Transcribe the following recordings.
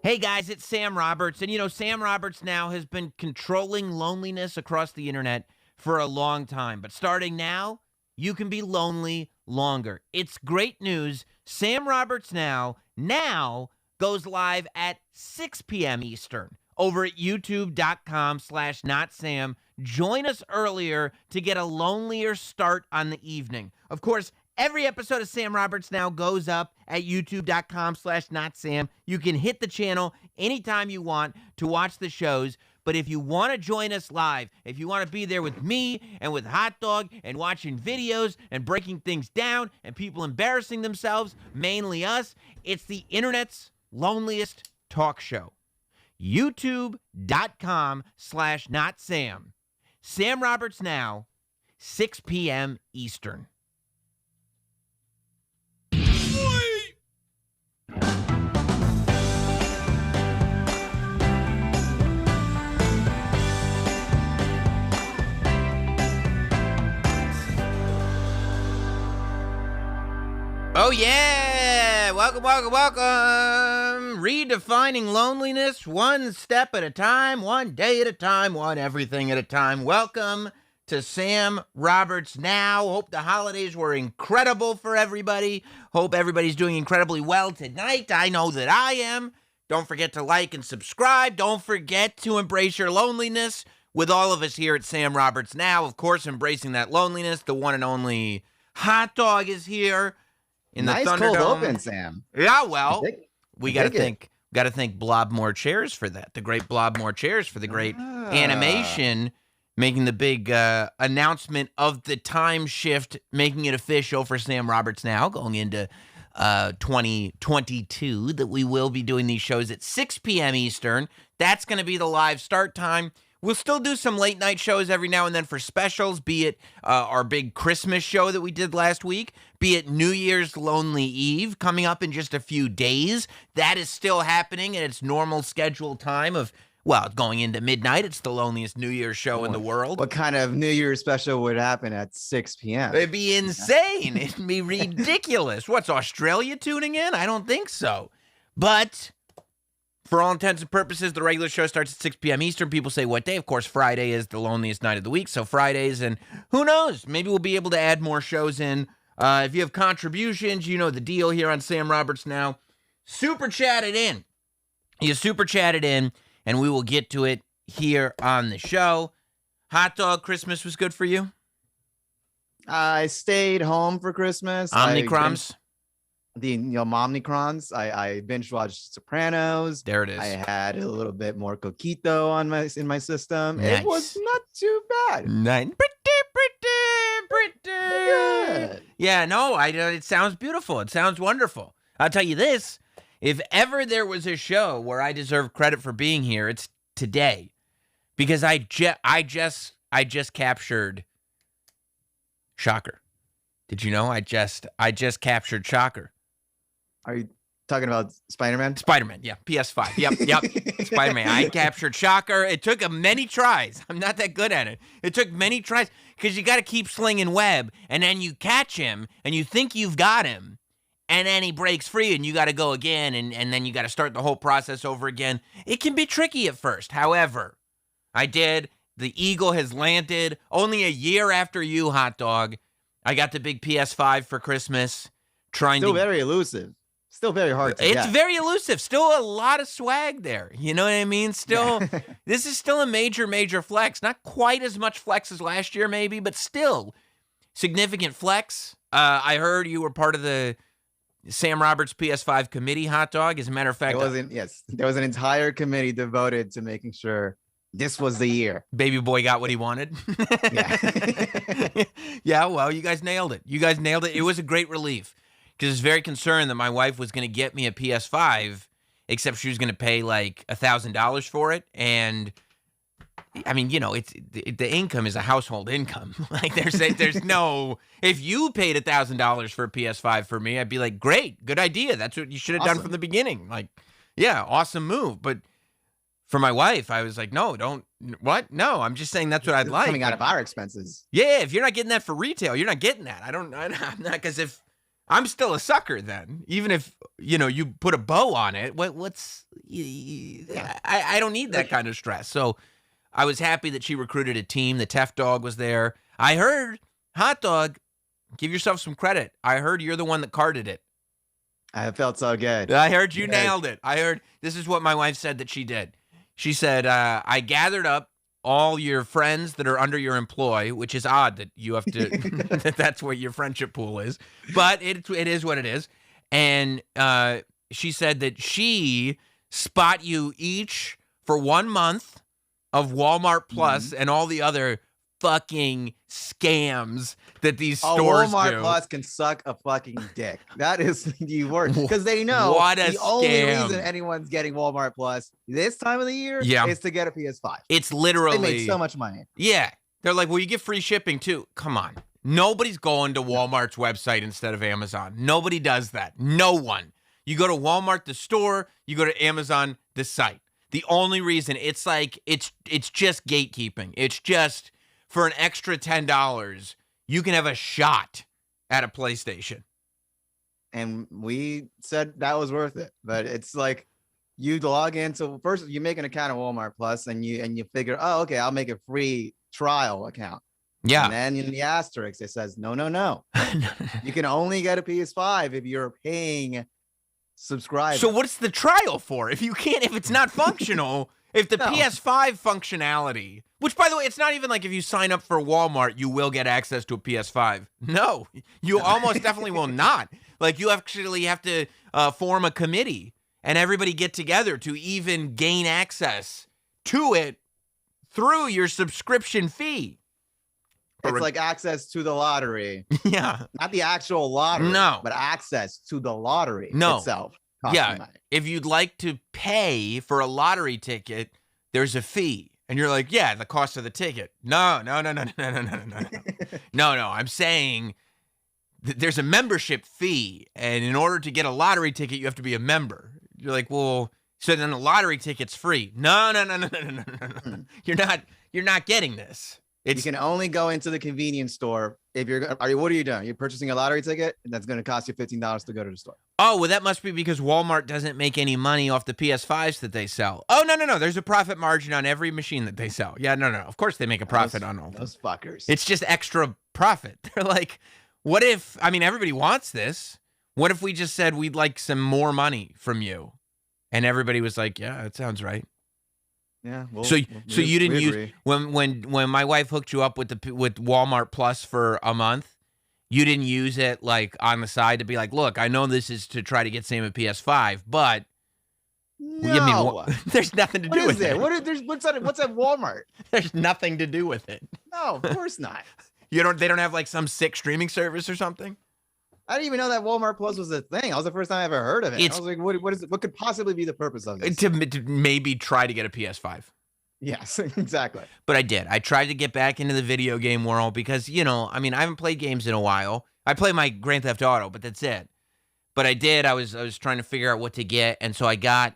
Hey guys, it's Sam Roberts. And you know, Sam Roberts now has been controlling loneliness across the internet for a long time. But starting now, you can be lonely longer. It's great news. Sam Roberts now goes live at 6 p.m. Eastern over at youtube.com/notsam. Join us earlier to get a lonelier start on the evening. Of course, every episode of Sam Roberts Now goes up at youtube.com/notsam. You can hit the channel anytime you want to watch the shows. But if you want to join us live, if you want to be there with me and with Hot Dog and watching videos and breaking things down and people embarrassing themselves, mainly us, it's the internet's loneliest talk show. youtube.com/notsam. Sam Roberts Now, 6 p.m. Eastern. Oh, yeah. Welcome. Redefining loneliness one step at a time, one day at a time, one everything at a time. Welcome to Sam Roberts Now. Hope the holidays were incredible for everybody. Hope everybody's doing incredibly well tonight. I know that I am. Don't forget to like and subscribe. Don't forget to embrace your loneliness with all of us here at Sam Roberts Now. Of course, embracing that loneliness. The one and only Hot Dog is here. In the nice Thunderdome. cold open, Sam. Yeah, well, we got to thank Blob More Chairs for that. The great Blob More Chairs for the great animation, making the big announcement of the time shift, making it official for Sam Roberts Now, going into 2022, that we will be doing these shows at 6 p.m. Eastern. That's going to be the live start time. We'll still do some late night shows every now and then for specials, be it our big Christmas show that we did last week, be it New Year's Lonely Eve coming up in just a few days. That is still happening at its normal scheduled time of, well, going into midnight. It's the loneliest New Year's show in the world. What kind of New Year's special would happen at 6 p.m.? It'd be insane. It'd be ridiculous. What's Australia tuning in? I don't think so. But for all intents and purposes, the regular show starts at 6 p.m. Eastern. People say, what day? Of course, Friday is the loneliest night of the week. So Fridays, and who knows? Maybe we'll be able to add more shows in. If you have contributions, you know the deal here on Sam Roberts Now. Super chat it in. You super chat it in, and we will get to it here on the show. Hot Dog, Christmas was good for you? I stayed home for Christmas. Omnicrons? Momnicrons. I binge watched Sopranos. There it is. I had a little bit more coquito in my system. Nice. It was not too bad. Nice. Pretty good. Yeah, no, it sounds beautiful. It sounds wonderful. I'll tell you this. If ever there was a show where I deserve credit for being here, it's today. Because I just captured Shocker. Did you know I just captured Shocker? Are you talking about Spider-Man? Spider-Man, yeah. PS5. Yep. Spider-Man. I captured Shocker. It took many tries. I'm not that good at it. It took many tries because you got to keep slinging web, and then you catch him, and you think you've got him, and then he breaks free, and you got to go again, and then you got to start the whole process over again. It can be tricky at first. However, I did. The Eagle has landed only a year after you, Hot Dog. I got the big PS5 for Christmas. Still very elusive. Still very hard to get. It's very elusive. Still a lot of swag there. You know what I mean? Still, this is still a major flex. Not quite as much flex as last year, maybe, but still significant flex. I heard you were part of the Sam Roberts PS5 committee, Hot Dog. As a matter of fact, there was an entire committee devoted to making sure this was the year. Baby boy got what he wanted. Yeah. Yeah, well, you guys nailed it. It was a great relief because I was very concerned that my wife was going to get me a PS5, except she was going to pay like $1,000 for it. And I mean, you know, the income is a household income. Like there's no, if you paid $1,000 for a PS5 for me, I'd be like, great, good idea. That's what you should have done from the beginning. Like, yeah, awesome move. But for my wife, I was like, no, don't. What? No, I'm just saying that's what I'd like. Coming out of our expenses. Yeah, if you're not getting that for retail, you're not getting that. I'm not, because if I'm still a sucker then. Even if, you put a bow on it, I don't need that kind of stress. So I was happy that she recruited a team. The Tef Dog was there. I heard, Hot Dog, give yourself some credit. I heard you're the one that carded it. I felt so good. I heard you nailed it. I heard, this is what my wife said that she did. She said, I gathered up all your friends that are under your employ, which is odd that you have to, that's what your friendship pool is. But it is what it is. And she said that she spot you each for 1 month of Walmart Plus and all the other fucking scams that these stores Walmart do. Plus can suck a fucking dick. That is the worst, because they know What a the only scam. reason anyone's getting Walmart Plus this time of the year is to get a PS5. It's literally, they make so much money. Yeah. They're like, well, you get free shipping too. Come on. Nobody's going to Walmart's website instead of Amazon. Nobody does that. No one. You go to Walmart, the store, you go to Amazon, the site. The only reason, it's like, it's just gatekeeping. It's just, for an extra $10, you can have a shot at a PlayStation. And we said that was worth it. But it's like, you log in. So first you make an account of Walmart Plus and you figure, oh, okay, I'll make a free trial account. Yeah. And then in the asterisk, it says, no. You can only get a PS5 if you're paying subscriber. So what's the trial for? If it's not functional, if the PS5 functionality, which by the way, it's not even like if you sign up for Walmart, you will get access to a PS5. No, you almost definitely will not. Like you actually have to form a committee and everybody get together to even gain access to it through your subscription fee. It's like access to the lottery. Yeah. Not the actual lottery. No. But access to the lottery itself. Yeah. Money. If you'd like to pay for a lottery ticket, there's a fee. And you're like, yeah, the cost of the ticket. No. No. I'm saying there's a membership fee. And in order to get a lottery ticket, you have to be a member. You're like, well, so then the lottery ticket's free. No. You're not getting this. You can only go into the convenience store if what are you doing? You're purchasing a lottery ticket, and that's going to cost you $15 to go to the store. Oh, well, that must be because Walmart doesn't make any money off the PS5s that they sell. Oh, no. There's a profit margin on every machine that they sell. Yeah, no. Of course they make a profit on all those fuckers. It's just extra profit. They're like, what if, everybody wants this. What if we just said we'd like some more money from you? And everybody was like, yeah, that sounds right. Yeah. So you didn't use when my wife hooked you up with Walmart Plus for a month, you didn't use it like on the side to be like, look, I know this is to try to get Sam a PS5, but no, there's nothing to do with it. What's at Walmart? There's nothing to do with it. No, of course not. They don't have like some sick streaming service or something. I didn't even know that Walmart Plus was a thing. That was the first time I ever heard of it. I was like, what could possibly be the purpose of this? To maybe try to get a PS5. Yes, exactly. But I did. I tried to get back into the video game world because, I haven't played games in a while. I play my Grand Theft Auto, but that's it. But I did. I was trying to figure out what to get, and so I got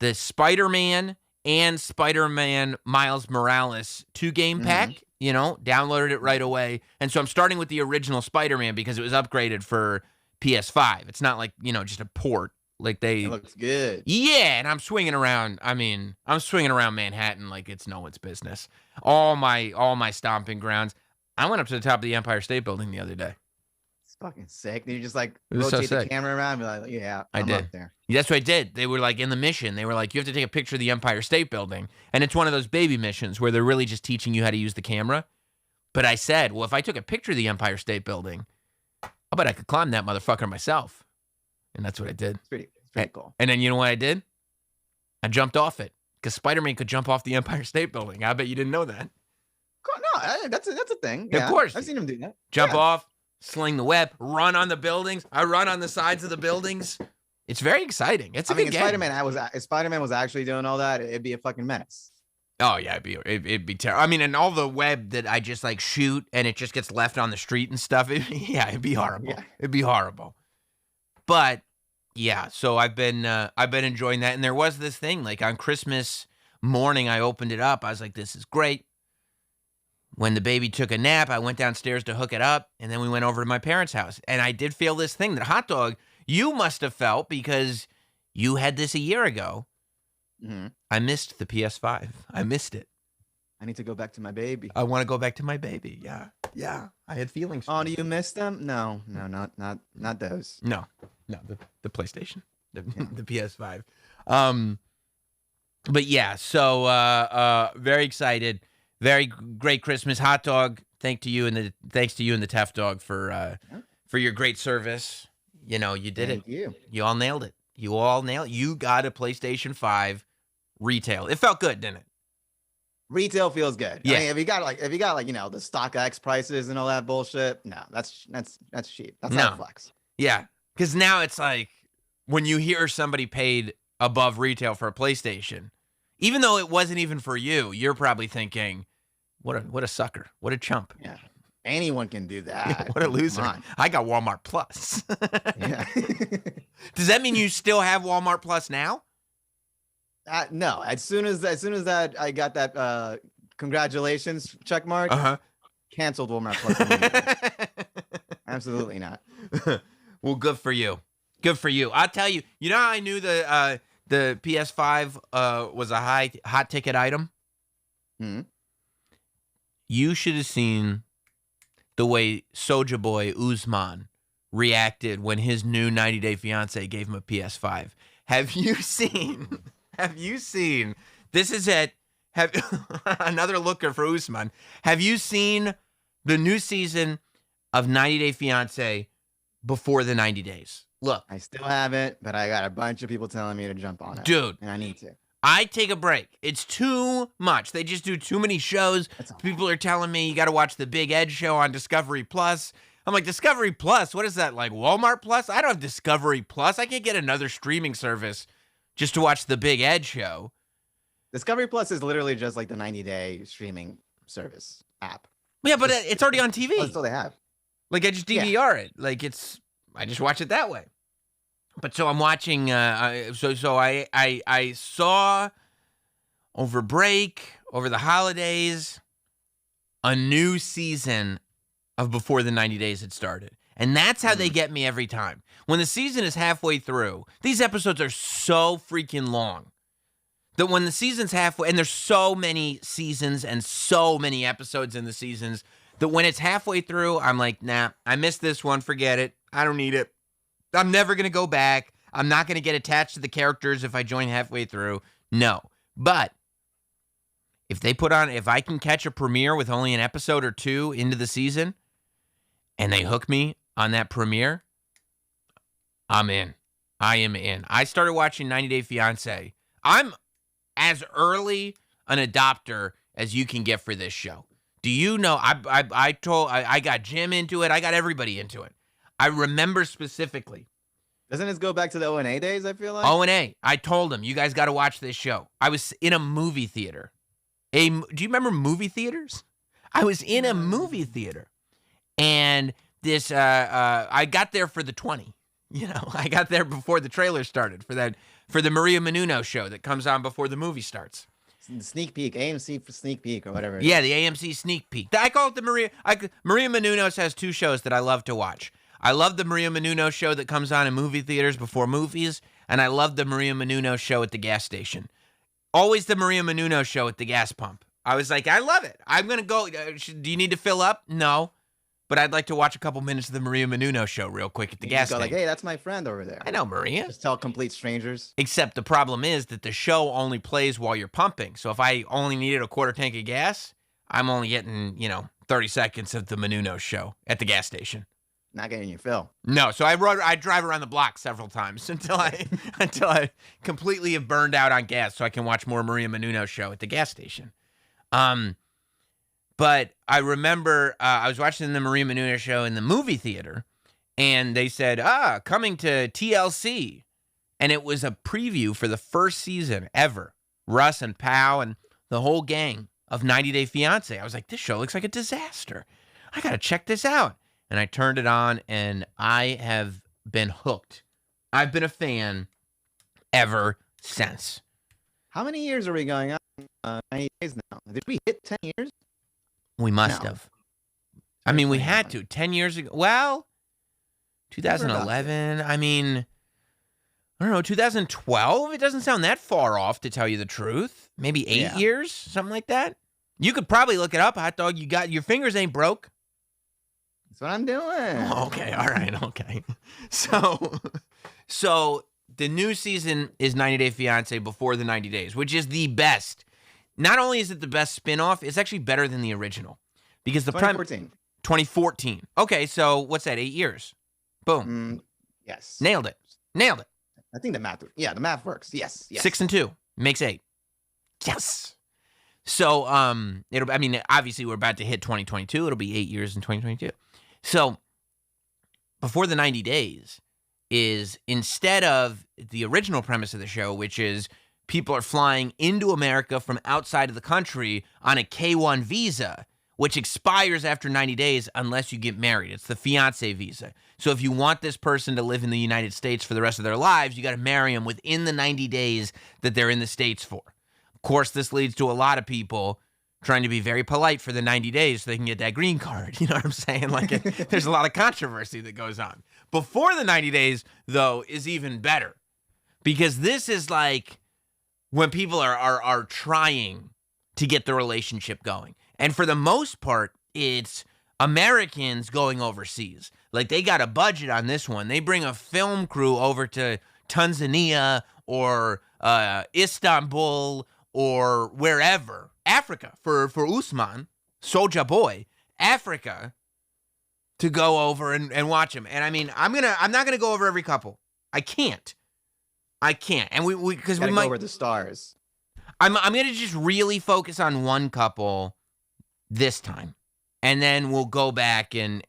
the Spider-Man and Spider-Man Miles Morales 2-game pack. Downloaded it right away. And so I'm starting with the original Spider-Man because it was upgraded for PS5. It's not like, just a port. Like it looks good. Yeah, and I'm swinging around. I'm swinging around Manhattan like it's no one's business. All my stomping grounds. I went up to the top of the Empire State Building the other day. It's fucking sick. Then you just like rotate the camera around and be like, yeah, I did. Up there. That's what I did. They were like in the mission. They were like, you have to take a picture of the Empire State Building. And it's one of those baby missions where they're really just teaching you how to use the camera. But I said, well, if I took a picture of the Empire State Building, I bet I could climb that motherfucker myself. And that's what I did. It's pretty cool. And then you know what I did? I jumped off it because Spider-Man could jump off the Empire State Building. I bet you didn't know that. No, that's a thing. Yeah, of course. I've seen him do that. Jump off, sling the web, run on the buildings. I run on the sides of the buildings. It's very exciting. It's a good game. If Spider-Man was actually doing all that, it'd be a fucking mess. Oh yeah, it'd be terrible. And all the web that I just like shoot and it just gets left on the street and stuff. It'd be horrible. Yeah. It'd be horrible. But yeah, so I've been enjoying that. And there was this thing like on Christmas morning, I opened it up. I was like, this is great. when the baby took a nap, I went downstairs to hook it up, and then we went over to my parents' house. And I did feel this thing that hot dog, you must have felt because you had this a year ago. Mm-hmm. I missed the PS5. I missed it. I need to go back to my baby. I want to go back to my baby. Yeah. I had feelings. Oh, do you miss them? No, not those. No, the PlayStation, the PS5. But yeah, so very excited, very great Christmas hot dog. Thanks to you and the Tough Dog for your great service. You know, you did Thank it. you. You all nailed it. You got a PlayStation 5 retail. It felt good, didn't it? Retail feels good. Yeah. I mean, if you got like the StockX prices and all that bullshit, no, that's cheap. That's not a flex. Yeah, because now it's like when you hear somebody paid above retail for a PlayStation, even though it wasn't even for you, you're probably thinking, what a sucker, what a chump. Yeah, anyone can do that. What a loser. I got Walmart Plus. Yeah. Does that mean you still have Walmart Plus now? No, as soon as that I got that congratulations check mark, canceled Walmart Plus immediately. Absolutely not. Well, good for you. Good for you. I'll tell you. You know how I knew the PS5 was a hot ticket item? Mm-hmm. You should have seen the way Soulja Boy Usman reacted when his new 90 Day Fiance gave him a PS5. Have you seen? This is another looker for Usman. Have you seen the new season of 90 Day Fiance before the 90 days? Look. I still haven't, but I got a bunch of people telling me to jump on it. Dude. And I need to. I take a break. It's too much. They just do too many shows. People are telling me you got to watch the Big Ed show on Discovery Plus. I'm like, Discovery Plus? What is that, like Walmart Plus? I don't have Discovery Plus. I can't get another streaming service just to watch the Big Ed show. Discovery Plus is literally just like the 90-day streaming service app. Yeah, but it's already on TV. That's all they have. Like, I just DVR it. Like, I just watch it that way. But so I'm watching, so I saw over break, over the holidays, a new season of Before the 90 Days had started. And that's how they get me every time. When the season is halfway through, these episodes are so freaking long that when the season's halfway, and there's so many seasons and so many episodes in the seasons, that when it's halfway through, I'm like, nah, I missed this one, forget it. I don't need it. I'm never going to go back. I'm not going to get attached to the characters if I join halfway through. No. But if I can catch a premiere with only an episode or two into the season and they hook me on that premiere, I'm in. I am in. I started watching 90 Day Fiance. I'm as early an adopter as you can get for this show. Do you know, I got Jim into it. I got everybody into it. I remember specifically. Doesn't this go back to the O&A days, I feel like? O&A. I told him, you guys got to watch this show. I was in a movie theater. Do you remember movie theaters? I was in a movie theater. And this, I got there for the 20. You know, I got there before the trailer started for the Maria Menounos show that comes on before the movie starts. Sneak peek, AMC for sneak peek or whatever. Yeah, the AMC sneak peek. I call it the Maria Menounos has two shows that I love to watch. I love the Maria Menounos show that comes on in movie theaters before movies, and I love the Maria Menounos show at the gas station. Always the Maria Menounos show at the gas pump. I was like, I love it. I'm going to go. Do you need to fill up? No. But I'd like to watch a couple minutes of the Maria Menounos show real quick at the gas station. Like, hey, that's my friend over there. I know, Maria. Just tell complete strangers. Except the problem is that the show only plays while you're pumping. So if I only needed a quarter tank of gas, I'm only getting, 30 seconds of the Menounos show at the gas station. Not getting your fill. No, so I drive around the block several times until I completely have burned out on gas, so I can watch more Maria Menounos show at the gas station. But I remember I was watching the Maria Menounos show in the movie theater, and they said, coming to TLC, and it was a preview for the first season ever. Russ and Pow and the whole gang of 90 Day Fiance. I was like, this show looks like a disaster. I got to check this out. And I turned it on, and I have been hooked. I've been a fan ever since. How many years are we going on? 90 days now. Did we hit 10 years? We must No. have. I mean, we 2021. had to 10 years ago. Well, 2011. I mean, I don't know, 2012. It doesn't sound that far off, to tell you the truth. Maybe 8 Yeah. years, something like that. You could probably look it up, hot dog. You got your fingers ain't broke. That's what I'm doing. Oh, okay, all right, okay. So the new season is 90 Day Fiance Before the 90 Days, which is the best. Not only is it the best spinoff, it's actually better than the original because the 2014. 2014. Okay, so what's that? 8 years. Boom. Yes. Nailed it. I think the math. Yeah, the math works. Yes. 6 and 2 makes 8. Yes. So it'll. I mean, obviously we're about to hit 2022. It'll be 8 years in 2022. So Before the 90 Days is, instead of the original premise of the show, which is people are flying into America from outside of the country on a K-1 visa, which expires after 90 days unless you get married. It's the fiance visa. So if you want this person to live in the United States for the rest of their lives, you got to marry them within the 90 days that they're in the States for. Of course, this leads to a lot of people trying to be very polite for the 90 days so they can get that green card. You know what I'm saying? Like, there's a lot of controversy that goes on. Before the 90 days, though, is even better. Because this is like when people are trying to get the relationship going. And for the most part, it's Americans going overseas. Like, they got a budget on this one. They bring a film crew over to Tanzania or Istanbul or wherever. Africa, for Usman, Soulja Boy, Africa, to go over and watch him. And I mean, I'm not gonna go over every couple. I can't. And we because we Gotta might go over the stars. I'm gonna just really focus on one couple this time, and then we'll go back and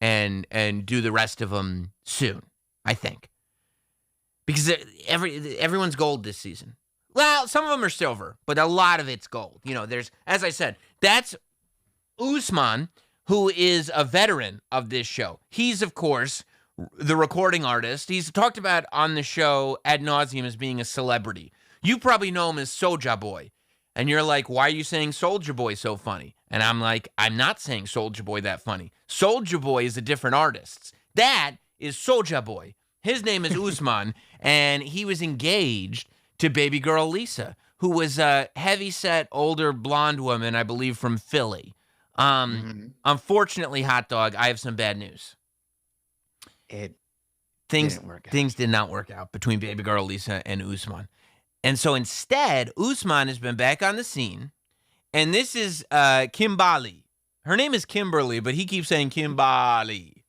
do the rest of them soon. I think, because everyone's gold this season. Well, some of them are silver, but a lot of it's gold. You know, there's, as I said, that's Usman, who is a veteran of this show. He's, of course, the recording artist. He's talked about on the show ad nauseum as being a celebrity. You probably know him as Soulja Boy. And you're like, why are you saying Soulja Boy so funny? And I'm like, I'm not saying Soulja Boy that funny. Soulja Boy is a different artist. That is Soulja Boy. His name is Usman, and he was engaged to baby girl Lisa, who was a heavy-set, older, blonde woman, I believe, from Philly. Unfortunately, hot dog, I have some bad news. Things did not work out between baby girl Lisa and Usman. And so instead, Usman has been back on the scene, and this is Kimbali. Her name is Kimberly, but he keeps saying Kimbali.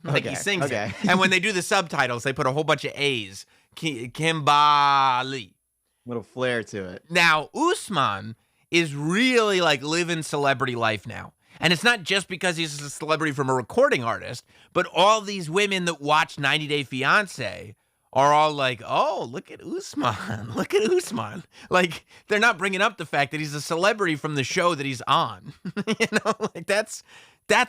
Like he sings it. And when they do the subtitles, they put a whole bunch of A's. Kimbali. Little flair to it. Now, Usman is really like living celebrity life now. And it's not just because he's a celebrity from a recording artist, but all these women that watch 90 Day Fiance are all like, oh, look at Usman. Look at Usman. Like, they're not bringing up the fact that he's a celebrity from the show that he's on. You know, like that's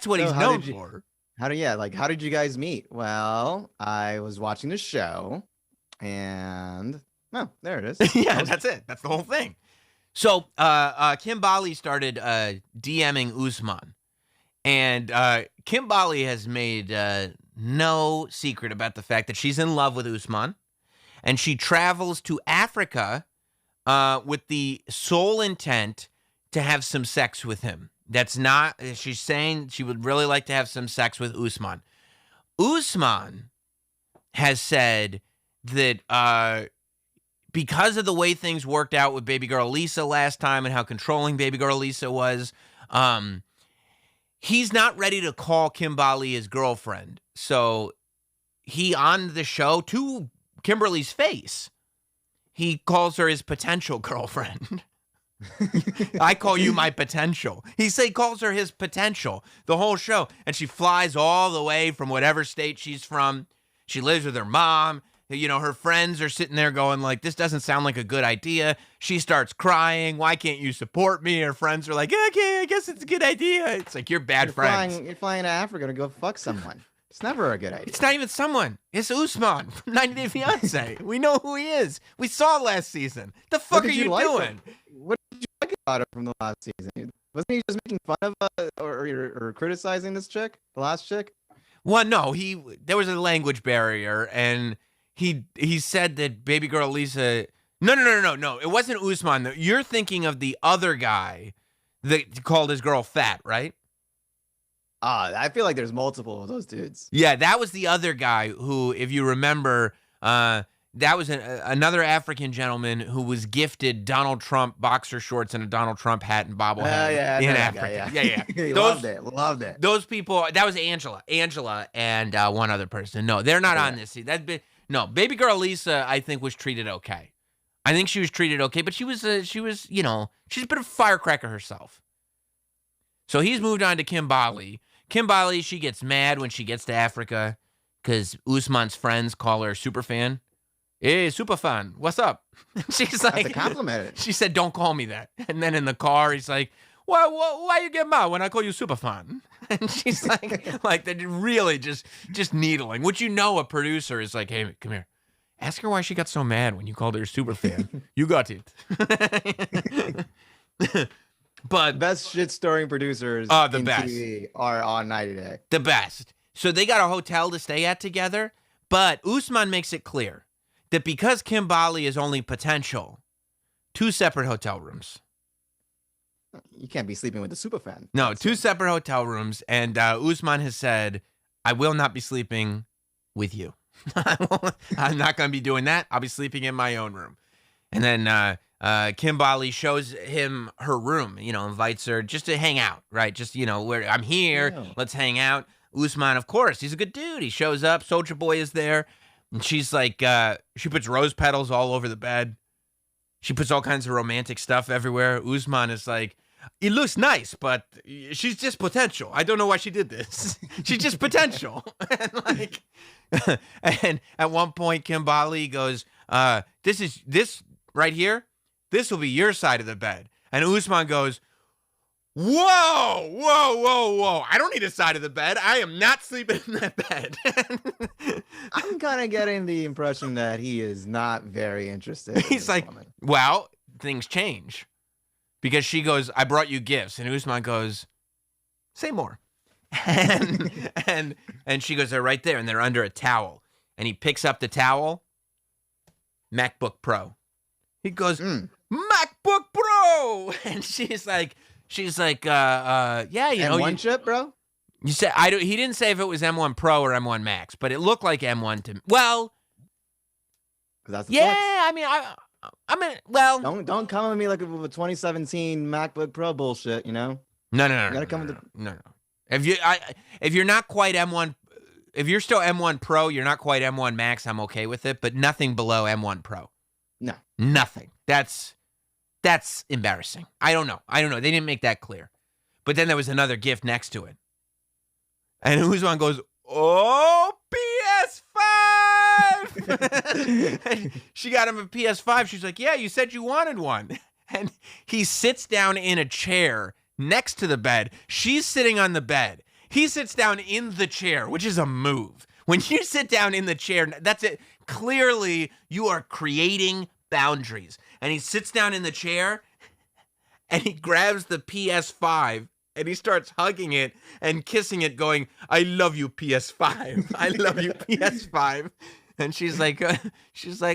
what he's known for. How did you guys meet? Well, I was watching the show. And there it is. Yeah, that's it. That's the whole thing. So Kimbali started DMing Usman. And Kimbali has made no secret about the fact that she's in love with Usman. And she travels to Africa with the sole intent to have some sex with him. She's saying she would really like to have some sex with Usman. Usman has said that because of the way things worked out with baby girl Lisa last time and how controlling baby girl Lisa was, he's not ready to call Kimbali his girlfriend. So he, on the show, to Kimberly's face, he calls her his potential girlfriend. I call you my potential. He calls her his potential the whole show. And she flies all the way from whatever state she's from. She lives with her mom. You know, her friends are sitting there going like, this doesn't sound like a good idea. She starts crying. Why can't you support me? Her friends are like, okay, I guess it's a good idea. It's like, you're friends. You're flying to Africa to go fuck someone. It's never a good idea. It's not even someone. It's Usman from 90 Day Fiance. We know who he is. We saw last season. The fuck are you doing? What did you like about it from the last season? Wasn't he just making fun of or criticizing this chick, the last chick? Well, no, there was a language barrier, and he said that baby girl Lisa. No. It wasn't Usman. You're thinking of the other guy that called his girl fat, right? I feel like there's multiple of those dudes. Yeah, that was the other guy who, if you remember, that was another African gentleman who was gifted Donald Trump boxer shorts and a Donald Trump hat and bobblehead in Africa. Yeah. He loved it. Those people, that was Angela and one other person. No, they're not on this. No, baby girl Lisa, I think, was treated okay. I think she was treated okay, but she was, she's a bit of a firecracker herself. So he's moved on to Kimbali. Kimbali, she gets mad when she gets to Africa because Usman's friends call her super fan. Hey, super fan, what's up? She's like, that's a compliment. She said, don't call me that. And then in the car, he's like, why you get mad when I call you super fan? And she's like they're really just needling. Which a producer is like, hey, come here. Ask her why she got so mad when you called her super fan. You got it. But best shit-storing producers the in best. TV are on 90 Day. The best. So they got a hotel to stay at together, but Usman makes it clear that because Kimbali is only potential, 2 separate hotel rooms. You can't be sleeping with the super fan. No, 2 separate hotel rooms, and Usman has said, I will not be sleeping with you. I'm not going to be doing that. I'll be sleeping in my own room. And then Kimbali shows him her room, invites her just to hang out, right? Just, where I'm here, let's hang out. Usman, of course, he's a good dude. He shows up. Soldier Boy is there. And she's like, she puts rose petals all over the bed. She puts all kinds of romantic stuff everywhere. Usman is like, it looks nice, but she's just potential. I don't know why she did this. She's just potential. And at one point, Kimbali goes, this right here, this will be your side of the bed. And Usman goes, whoa. I don't need a side of the bed. I am not sleeping in that bed. I'm kind of getting the impression that he is not very interested. He's like, woman. Well, things change. Because she goes, I brought you gifts. And Usman goes, say more. And she goes, they're right there. And they're under a towel. And he picks up the towel. MacBook Pro. He goes, MacBook Pro. And she's like, yeah, M1 chip, bro. You said he didn't say if it was M1 Pro or M1 Max, but it looked like M1 to me. Well, that's the flex. I mean, well, don't come at me like with a 2017 MacBook Pro bullshit, No. You gotta come with no. If you're not quite M1, if you're still M1 Pro, you're not quite M1 Max. I'm okay with it, but nothing below M1 Pro. No, nothing. That's embarrassing. I don't know. They didn't make that clear. But then there was another gift next to it, and Usman goes, "Oh, PS5!" And she got him a PS5. She's like, "Yeah, you said you wanted one." And he sits down in a chair next to the bed. She's sitting on the bed. He sits down in the chair, which is a move. When you sit down in the chair, that's it. Clearly, you are creating boundaries. And he sits down in the chair, and he grabs the PS5, and he starts hugging it and kissing it, going, "I love you, PS5. I love you, PS5." And she's like,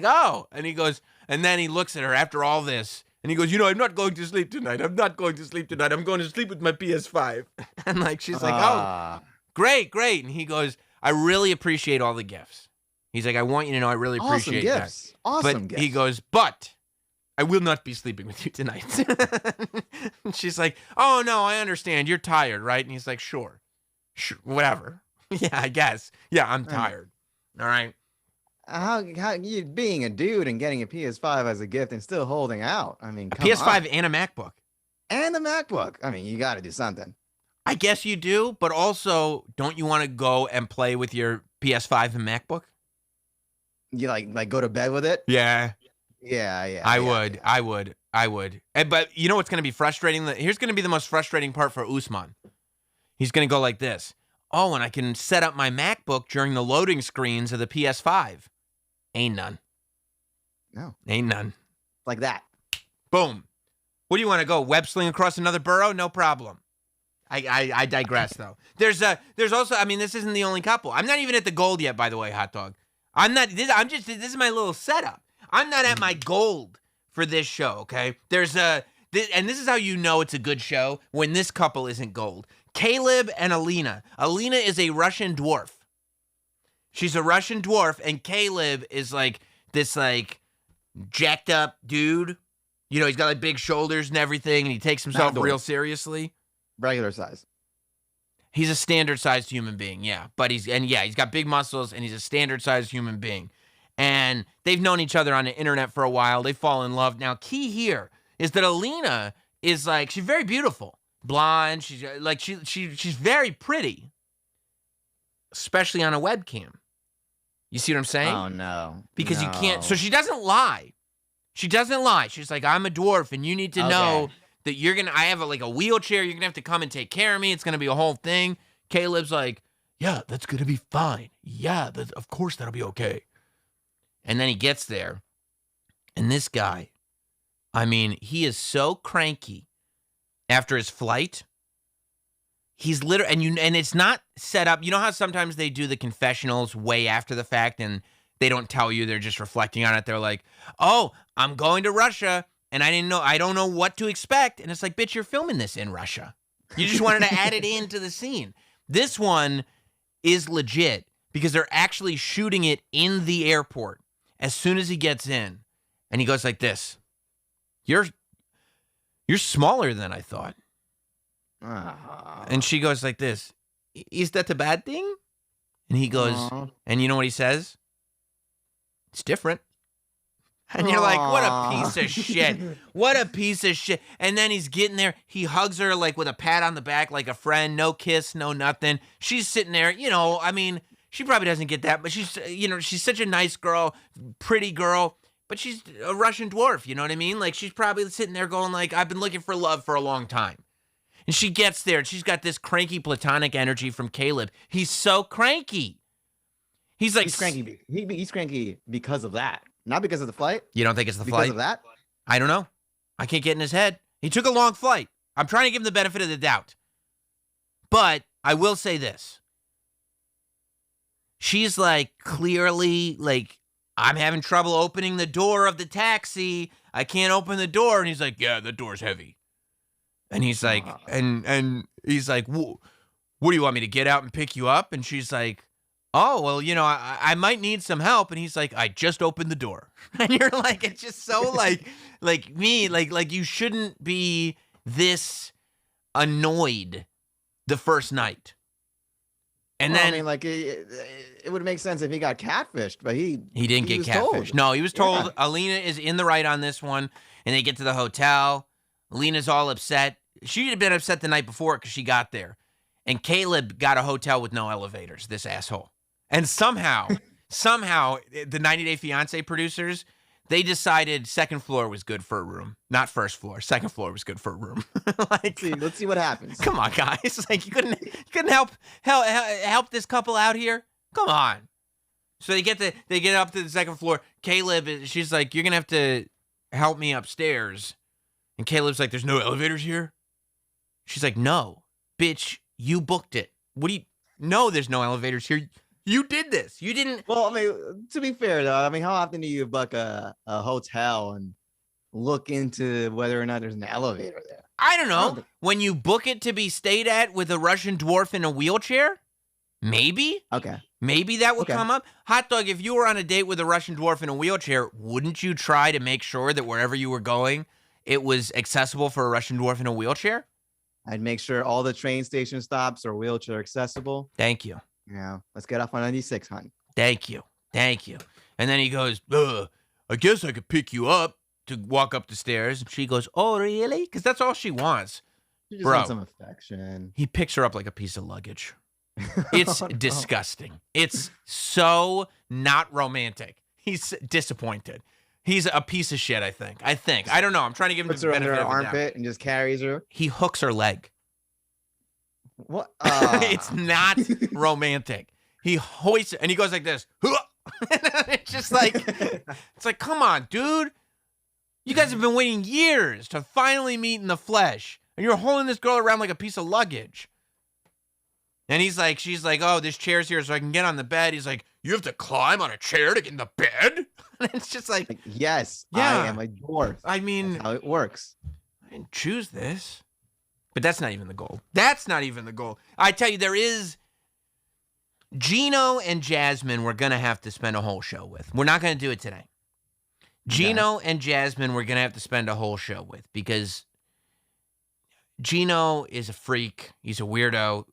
"Oh." And he goes, and then he looks at her after all this, and he goes, "I'm not going to sleep tonight. I'm not going to sleep tonight. I'm going to sleep with my PS5. And she's like, "Oh, great." And he goes, "I really appreciate all the gifts." He's like, "I want you to know I really appreciate that." Awesome gifts. He goes, "But I will not be sleeping with you tonight." And she's like, "Oh, no, I understand. You're tired, right?" And he's like, Sure, whatever. Yeah, I guess. Yeah, I'm tired. All right. How you being a dude and getting a PS5 as a gift and still holding out? I mean, come PS5 on. and a MacBook. And a MacBook. I mean, you got to do something. I guess you do, but also, don't you want to go and play with your PS5 and MacBook? You like go to bed with it? Yeah. Yeah. I would. But you know what's going to be frustrating? Here's going to be the most frustrating part for Usman. He's going to go like this. "Oh, and I can set up my MacBook during the loading screens of the PS5. Ain't none. No. Ain't none. Like that. Boom. What do you want to go? Web sling across another borough? No problem. I digress though. There's also, I mean, this isn't the only couple. I'm not even at the gold yet, by the way, hot dog. This is my little setup. I'm not at my gold for this show, okay? And this is how you know it's a good show, when this couple isn't gold. Caleb and Alina. Alina is a Russian dwarf. She's a Russian dwarf, and Caleb is like this like jacked up dude. You know, he's got like big shoulders and everything, and he takes himself real seriously. Regular size. He's a standard sized human being, yeah. But he's got big muscles, and he's a standard sized human being. And they've known each other on the internet for a while. They fall in love. Now, key here is that Alina is like, she's very beautiful. Blonde. She's like, she's very pretty. Especially on a webcam. You see what I'm saying? Oh, no. Because you can't. So she doesn't lie. She doesn't lie. She's like, I'm a dwarf, and you need to know that I have a wheelchair. You're going to have to come and take care of me. It's going to be a whole thing. Caleb's like, yeah, that's going to be fine. Yeah, of course that'll be okay. And then he gets there. And this guy, I mean, he is so cranky after his flight. He's literally, and it's not set up. You know how sometimes they do the confessionals way after the fact and they don't tell you, they're just reflecting on it. They're like, oh, I'm going to Russia. And I don't know what to expect. And it's like, bitch, you're filming this in Russia. You just wanted to add it into the scene. This one is legit because they're actually shooting it in the airport as soon as he gets in. And he goes like this. You're smaller than I thought. And she goes like this. Is that a bad thing? And he goes, and you know what he says? It's different. And you're like, what a piece of shit. What a piece of shit. And then he's getting there. He hugs her like with a pat on the back like a friend. No kiss, no nothing. She's sitting there, you know, I mean, she probably doesn't get that, but she's such a nice girl, pretty girl, but she's a Russian dwarf, you know what I mean? Like, she's probably sitting there going like, I've been looking for love for a long time. And she gets there and she's got this cranky platonic energy from Caleb. He's so cranky. He's like, he's cranky. He's cranky because of that. Not because of the flight? You don't think it's the flight? Because of that? I don't know. I can't get in his head. He took a long flight. I'm trying to give him the benefit of the doubt. But I will say this. She's like, clearly, like, I'm having trouble opening the door of the taxi. I can't open the door. And he's like, yeah, the door's heavy. And he's like, and he's like, what do you want me to get out and pick you up? And she's like, oh, well, you know, I might need some help. And he's like, I just opened the door. And you're like, it's just so like you shouldn't be this annoyed the first night. And then, I mean, like, it would make sense if he got catfished, but he didn't get catfished. No, he was told Alina is in the right on this one. And they get to the hotel. Alina's all upset. She had been upset the night before because she got there. And Caleb got a hotel with no elevators, this asshole. And somehow, the 90 Day Fiance producers, they decided second floor was good for a room, not first floor. Second floor was good for a room. Like, let's see what happens. Come on, guys! Like, you couldn't help this couple out here. Come on. So they get up to the second floor. Caleb, she's like, you're gonna have to help me upstairs. And Caleb's like, there's no elevators here. She's like, no, bitch, you booked it. What do you? No, there's no elevators here. You did this. You didn't. Well, I mean, to be fair, though, I mean, how often do you book a hotel and look into whether or not there's an elevator there? I don't know. When you book it to be stayed at with a Russian dwarf in a wheelchair, maybe. Okay. Maybe that would come up. Hot dog, if you were on a date with a Russian dwarf in a wheelchair, wouldn't you try to make sure that wherever you were going, it was accessible for a Russian dwarf in a wheelchair? I'd make sure all the train station stops are wheelchair accessible. Thank you. Yeah, let's get off on 96, hon. Thank you. And then he goes, I guess I could pick you up to walk up the stairs. And she goes, oh, really? Because that's all she wants. She just wants some affection. He picks her up like a piece of luggage. It's disgusting. It's so not romantic. He's disappointed. He's a piece of shit, I think. I don't know. I'm trying to give him the benefit of the doubt. Puts her under her armpit and just carries her. He hooks her leg. What? It's not romantic. He hoists it, and he goes like this. It's just like, it's like, come on, dude. You guys have been waiting years to finally meet in the flesh, and you're holding this girl around like a piece of luggage. And she's like, oh, this chair's here so I can get on the bed. He's like, you have to climb on a chair to get in the bed? And it's just like yes, yeah. I am a dwarf. I mean, that's how it works. I didn't choose this. But that's not even the goal. That's not even the goal. I tell you, there is Gino and Jasmine we're going to have to spend a whole show with. We're not going to do it today. Gino and Jasmine we're going to have to spend a whole show with because Gino is a freak. He's a weirdo.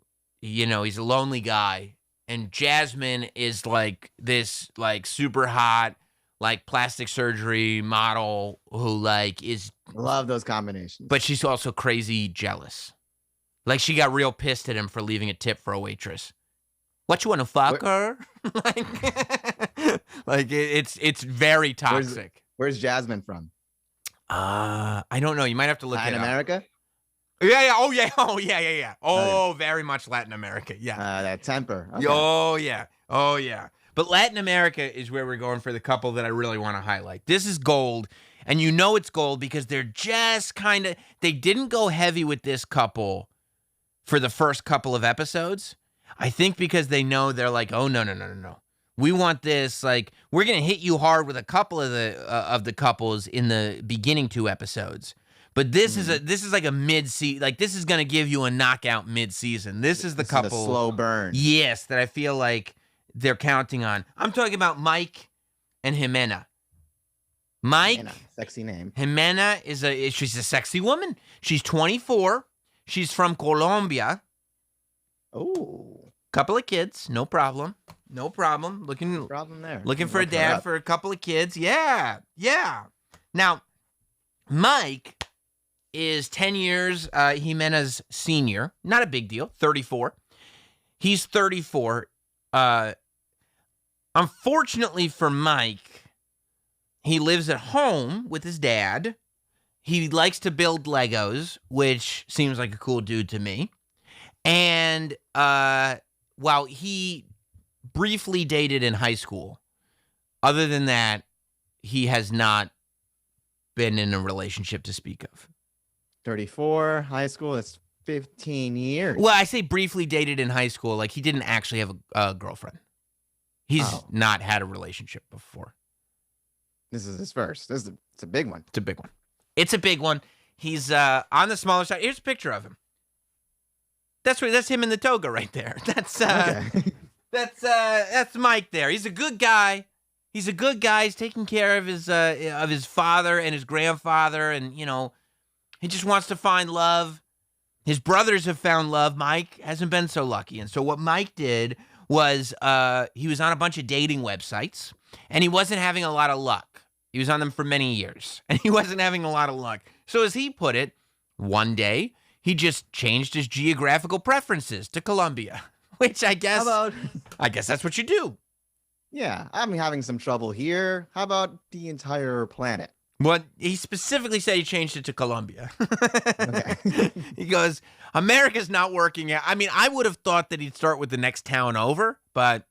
You know, he's a lonely guy. And Jasmine is like this like super hot like plastic surgery model who like is love those combinations. But she's also crazy jealous. Like she got real pissed at him for leaving a tip for a waitress. What, you want to fuck her? It's very toxic. Where's Jasmine from? I don't know. You might have to look Latin it up. America? Yeah. Oh, yeah. Oh, very much Latin America. Yeah. That temper. Okay. Oh, yeah. But Latin America is where we're going for the couple that I really want to highlight. This is gold, and you know it's gold because they're just kind of, they didn't go heavy with this couple for the first couple of episodes. I think because they know they're like, oh, no. We want this, like, we're going to hit you hard with a couple of the couples in the beginning 2 episodes. But this is like a mid-season, like this is going to give you a knockout mid-season. This is the couple. Is a slow burn. Yes, that I feel like they're counting on. I'm talking about Mike and Ximena. Mike, sexy name. Ximena she's a sexy woman. She's 24. She's from Colombia. Oh. Couple of kids, no problem. Looking, no problem there. Looking for a dad for a couple of kids. Yeah. Now, Mike is 10 years Ximena's senior. Not a big deal. 34. He's 34. Unfortunately for Mike, he lives at home with his dad. He likes to build Legos, which seems like a cool dude to me. And while he briefly dated in high school, other than that, he has not been in a relationship to speak of. 34, high school, that's 15 years. Well, I say briefly dated in high school, like he didn't actually have a girlfriend. He's not had a relationship before. This is his first. It's a big one. It's a big one. He's on the smaller side. Here's a picture of him. That's him in the toga right there. That's Mike there. He's a good guy. He's taking care of his father and his grandfather, and you know, he just wants to find love. His brothers have found love. Mike hasn't been so lucky. And so what Mike did was he was on a bunch of dating websites, and he wasn't having a lot of luck. He was on them for many years, and he wasn't having a lot of luck. So as he put it, one day, he just changed his geographical preferences to Colombia, which I guess that's what you do. Yeah, I'm having some trouble here. How about the entire planet? Well, he specifically said he changed it to Colombia. Okay. He goes, America's not working out. I mean, I would have thought that he'd start with the next town over, but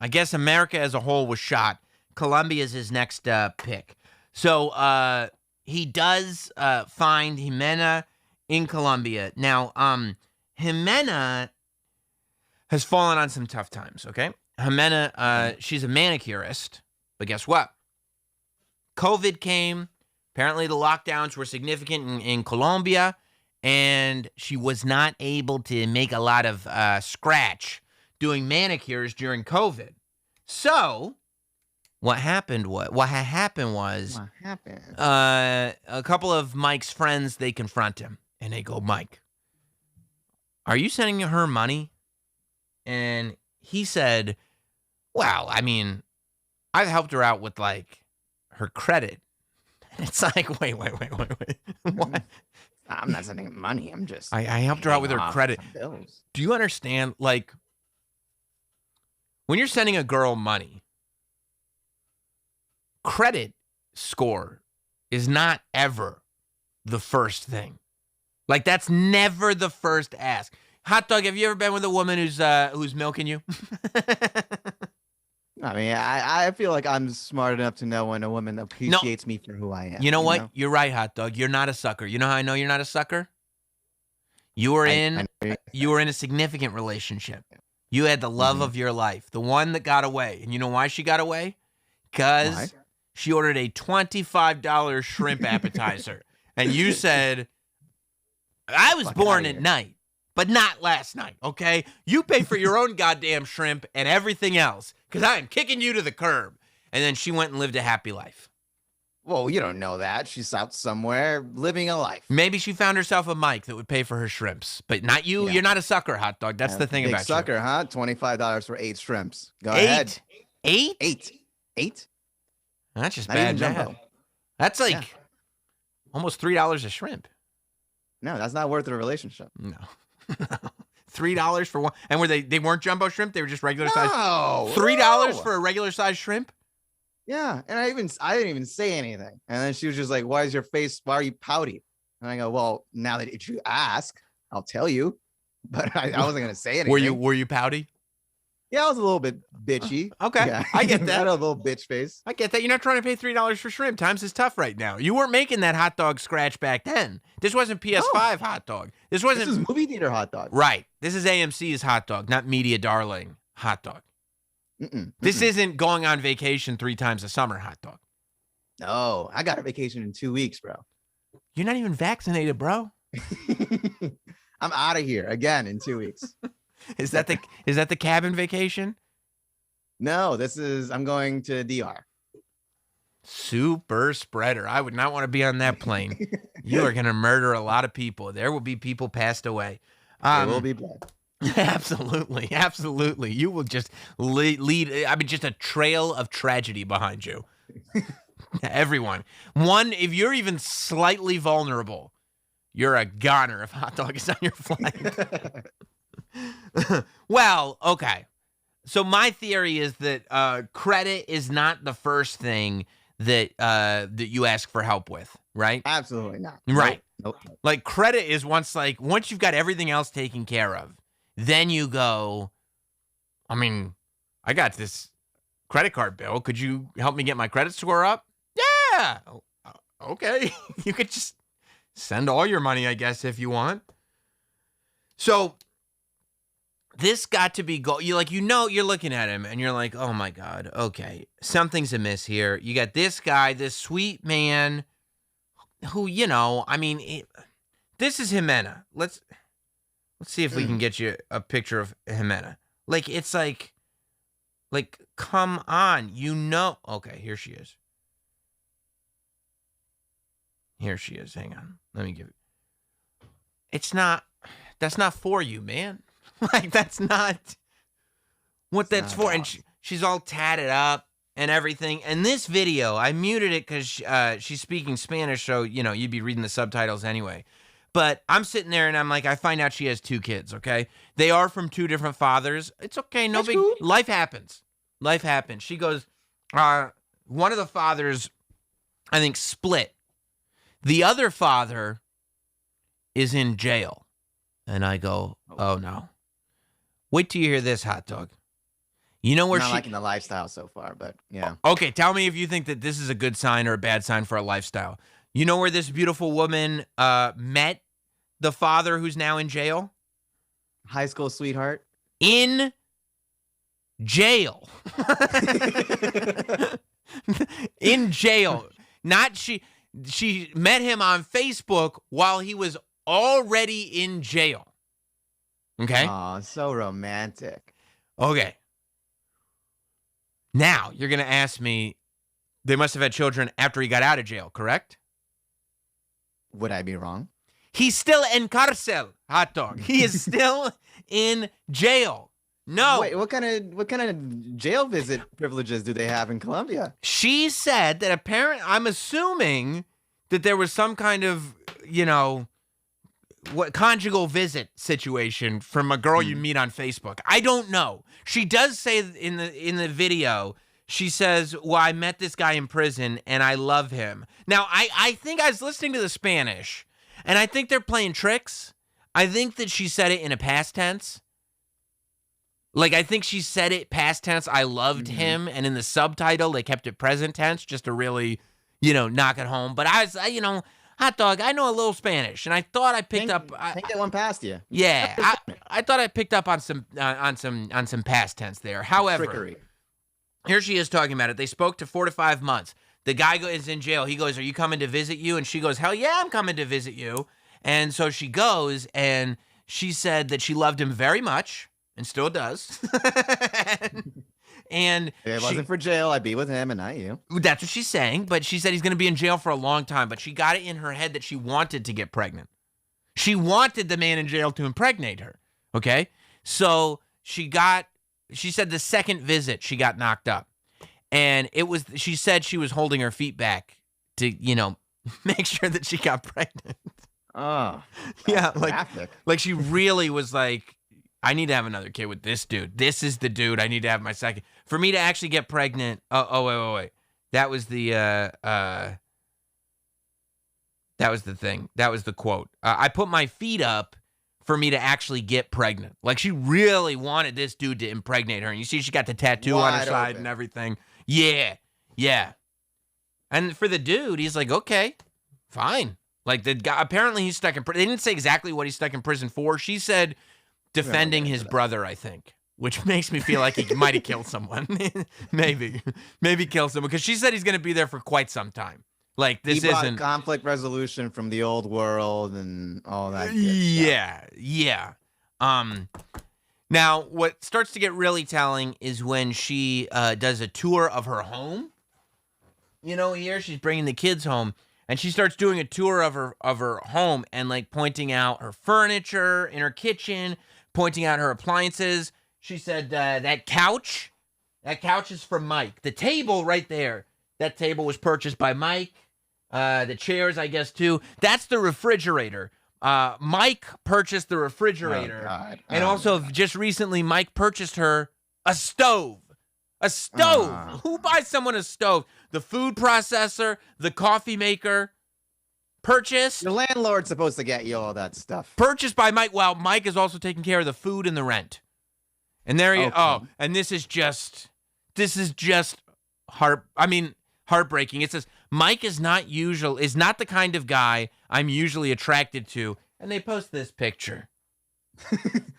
I guess America as a whole was shot. Colombia is his next pick. So he does find Ximena in Colombia. Now, Ximena has fallen on some tough times, okay? Ximena, she's a manicurist, but guess what? COVID came. Apparently, the lockdowns were significant in Colombia, and she was not able to make a lot of scratch doing manicures during COVID. So, what happened was a couple of Mike's friends, they confront him, and they go, Mike, are you sending her money? And he said, well, I mean, I've helped her out with, like, her credit. It's like, wait. What? I'm not sending money. I'm just. I helped her out with her credit. Bills. Do you understand? Like, when you're sending a girl money, credit score is not ever the first thing. Like, that's never the first ask. Hot dog, have you ever been with a woman who's milking you? I mean, I feel like I'm smart enough to know when a woman appreciates me for who I am. You know what? You're right, hot dog. You're not a sucker. You know how I know you're not a sucker? You were in a significant relationship. You had the love of your life, the one that got away. And you know why she got away? Because she ordered a $25 shrimp appetizer. And you said, I was born at night, but not last night, okay? You pay for your own goddamn shrimp and everything else, because I am kicking you to the curb. And then she went and lived a happy life. Well, you don't know that. She's out somewhere living a life. Maybe she found herself a Mike that would pay for her shrimps, but not you. Yeah. You're not a sucker, hot dog. That's the thing about you. Sucker, huh? $25 for 8 shrimps. Go ahead. 8? 8? That's just not bad. Jumbo. That's like almost $3 a shrimp. No, that's not worth a relationship. No. $3 for one. And they weren't jumbo shrimp? They were just regular size? $3 for a regular size shrimp? Yeah, and I didn't even say anything. And then she was just like, why are you pouty? And I go, well, now that you ask, I'll tell you. But I wasn't going to say anything. Were you pouty? Yeah, I was a little bit bitchy. Okay, yeah. I get that. I had a little bitch face. I get that. You're not trying to pay $3 for shrimp. Times is tough right now. You weren't making that hot dog scratch back then. This wasn't PS5 hot dog. This is movie theater hot dog. Right. This is AMC's hot dog, not Media Darling hot dog. This isn't going on vacation 3 times a summer hot dog. No, I got a vacation in 2 weeks, bro. You're not even vaccinated, bro. I'm out of here again in 2 weeks. Is that the cabin vacation? No, I'm going to DR. Super spreader. I would not want to be on that plane. You are going to murder a lot of people. There will be people passed away. There will be blood. Absolutely. Absolutely. You will just lead, just a trail of tragedy behind you. Everyone. If you're even slightly vulnerable, you're a goner if hot dog is on your flight. Well, okay. So my theory is that credit is not the first thing that you ask for help with, right? Absolutely not. Right. Nope. Like credit is once you've got everything else taken care of, then you go, I got this credit card bill. Could you help me get my credit score up? Yeah. Okay. You could just send all your money, I guess, if you want. So this got to be you're looking at him and you're like, oh my God, okay, something's amiss here. You got this guy, this sweet man who, this is Ximena. Let's see if we can get you a picture of Ximena. It's like, come on, okay, here she is. Here she is. Hang on. Let me give it. That's not for you, man. That's not what that's for. And she's all tatted up and everything. And this video, I muted it because she's speaking Spanish, so, you'd be reading the subtitles anyway. But I'm sitting there and I'm like, I find out she has 2 kids, okay? They are from 2 different fathers. It's okay. No big cool. Life happens. Life happens. She goes, one of the fathers, I think, split. The other father is in jail. And I go, oh no. Wait till you hear this, hot dog. You know where I'm not liking the lifestyle so far, but yeah. Okay, tell me if you think that this is a good sign or a bad sign for a lifestyle. You know where this beautiful woman met the father who's now in jail? High school sweetheart? In jail. In jail. Not she met him on Facebook while he was already in jail. Okay? Oh, so romantic. Okay. Now, you're going to ask me, they must have had children after he got out of jail, correct? Would I be wrong? He's still in cárcel, hot dog. He is still in jail. No. Wait, what kind of jail visit privileges do they have in Colombia? She said that I'm assuming that there was some kind of, conjugal visit situation from a girl you meet on Facebook. I don't know. She does say in the video, she says, well, I met this guy in prison and I love him. Now, I think I was listening to the Spanish and I think they're playing tricks. I think that she said it in a past tense. Like, I think she said it past tense, I loved him, and in the subtitle, they kept it present tense just to really, knock it home. But I was, hot dog, I know a little Spanish, and I thought I picked up. I think that one past you. Yeah, I thought I picked up on some past tense there. However, Trickery. Here she is talking about it. They spoke to 4 to 5 months. The guy is in jail. He goes, "Are you coming to visit you?" And she goes, "Hell yeah, I'm coming to visit you." And so she goes, and she said that she loved him very much. And still does. And if it wasn't for jail, I'd be with him and not you. That's what she's saying. But she said he's going to be in jail for a long time. But she got it in her head that she wanted to get pregnant. She wanted the man in jail to impregnate her. Okay? So she said the second visit, she got knocked up. And she said she was holding her feet back to, make sure that she got pregnant. Oh. Yeah. Graphic. Like she really was like, I need to have another kid with this dude. This is the dude I need to have my second. For me to actually get pregnant. Wait. That was the thing. That was the quote. I put my feet up for me to actually get pregnant. Like she really wanted this dude to impregnate her. And you see she got the tattoo on her side and everything. Yeah. And for the dude, he's like, okay, fine. Like the guy, apparently he's stuck in prison. They didn't say exactly what he's stuck in prison for. She said defending his brother, I think, which makes me feel like he might have killed someone. Maybe kill someone, because she said he's going to be there for quite some time. Like this isn't conflict resolution from the old world and all that. Yeah. Now what starts to get really telling is when she does a tour of her home. Here she's bringing the kids home. And she starts doing a tour of her home and like pointing out her furniture in her kitchen, pointing out her appliances. She said that couch is from Mike. The table right there, that table was purchased by Mike. The chairs, I guess, too. That's the refrigerator. Mike purchased the refrigerator. Oh, God. And also, just recently, Mike purchased her a stove. A stove. Who buys someone a stove? The food processor, the coffee maker. Purchased. The landlord's supposed to get you all that stuff. Purchased by Mike. Well, Mike is also taking care of the food and the rent. And there you and this is just heartbreaking. It says Mike is not the kind of guy I'm usually attracted to. And they post this picture.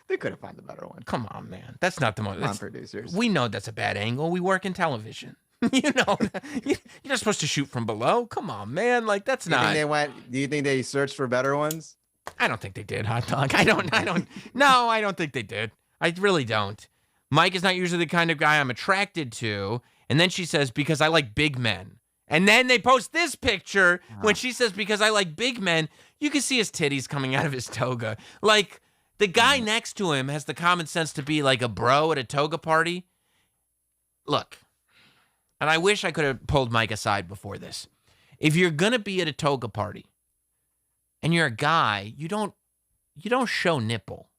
They could have found a better one. Come on, man. That's not the most. Come on, producers. We know that's a bad angle. We work in television. You're not supposed to shoot from below. Come on, man. Like that's not. Do you think they searched for better ones? I don't think they did, hot dog. I don't. No, I don't think they did. I really don't. Mike is not usually the kind of guy I'm attracted to. And then she says, because I like big men. And then they post this picture when she says, because I like big men. You can see his titties coming out of his toga. Like. The guy next to him has the common sense to be like a bro at a toga party. Look, and I wish I could have pulled Mike aside before this. If you're going to be at a toga party and you're a guy, you don't show nipple.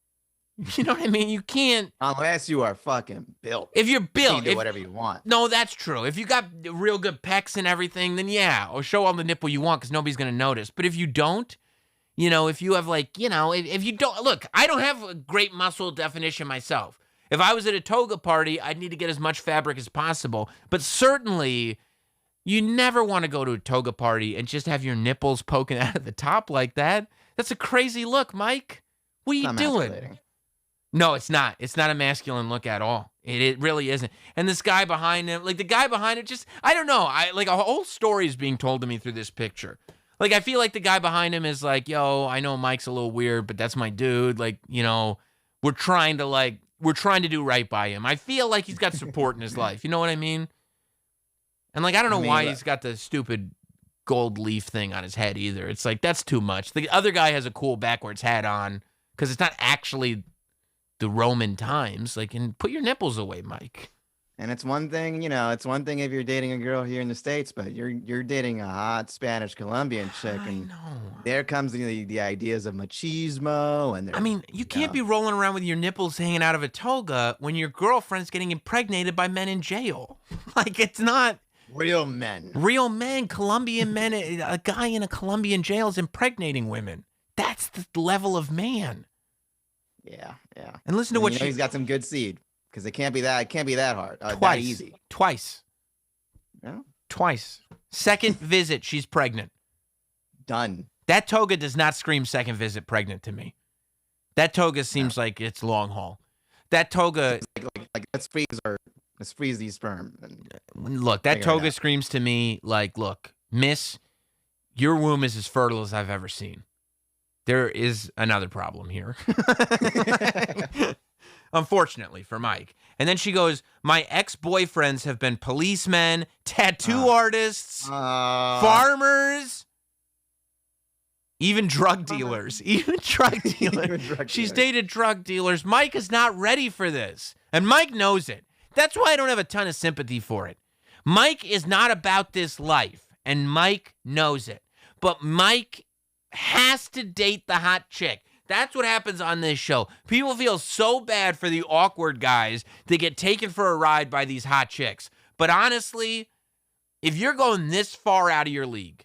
You know what I mean? You can't. Unless you are fucking built. If you're built. You can do whatever you want. No, that's true. If you got real good pecs and everything, then yeah, or show all the nipple you want because nobody's going to notice. But if you don't, if you have if you don't, look, I don't have a great muscle definition myself. If I was at a toga party, I'd need to get as much fabric as possible. But certainly, you never want to go to a toga party and just have your nipples poking out of the top like that. That's a crazy look, Mike. What are you doing? No, it's not. It's not a masculine look at all. It really isn't. And this guy behind him, like the guy behind it, just, I don't know. A whole story is being told to me through this picture. Like, I feel like the guy behind him is like, yo, I know Mike's a little weird, but that's my dude. Like, we're trying to do right by him. I feel like he's got support in his life. You know what I mean? And I don't know why he's got the stupid gold leaf thing on his head either. It's like, that's too much. The other guy has a cool backwards hat on because it's not actually the Roman times. Like, and put your nipples away, Mike. And it's one thing, it's one thing if you're dating a girl here in the States, but you're dating a hot Spanish Colombian chick. And there comes the ideas of machismo. And you can't be rolling around with your nipples hanging out of a toga when your girlfriend's getting impregnated by men in jail. Like, it's not. Real men. Real men, Colombian men. A guy in a Colombian jail is impregnating women. That's the level of man. Yeah. And listen to what he's got some good seed. Because it can't be that hard. That Twice. easy. Twice. Yeah. Twice. Second visit, she's pregnant. Done. That toga does not scream second visit pregnant to me. That toga seems like it's long haul. That toga, like let's freeze these sperm. look, that toga screams to me like, look, miss, your womb is as fertile as I've ever seen. There is another problem here. Unfortunately for Mike. And then she goes, my ex-boyfriends have been policemen, tattoo artists, farmers, even drug dealers. Even drug dealers. She's dated drug dealers. Mike is not ready for this. And Mike knows it. That's why I don't have a ton of sympathy for it. Mike is not about this life, and Mike knows it. But Mike has to date the hot chick. That's what happens on this show. People feel so bad for the awkward guys that get taken for a ride by these hot chicks. But honestly, if you're going this far out of your league,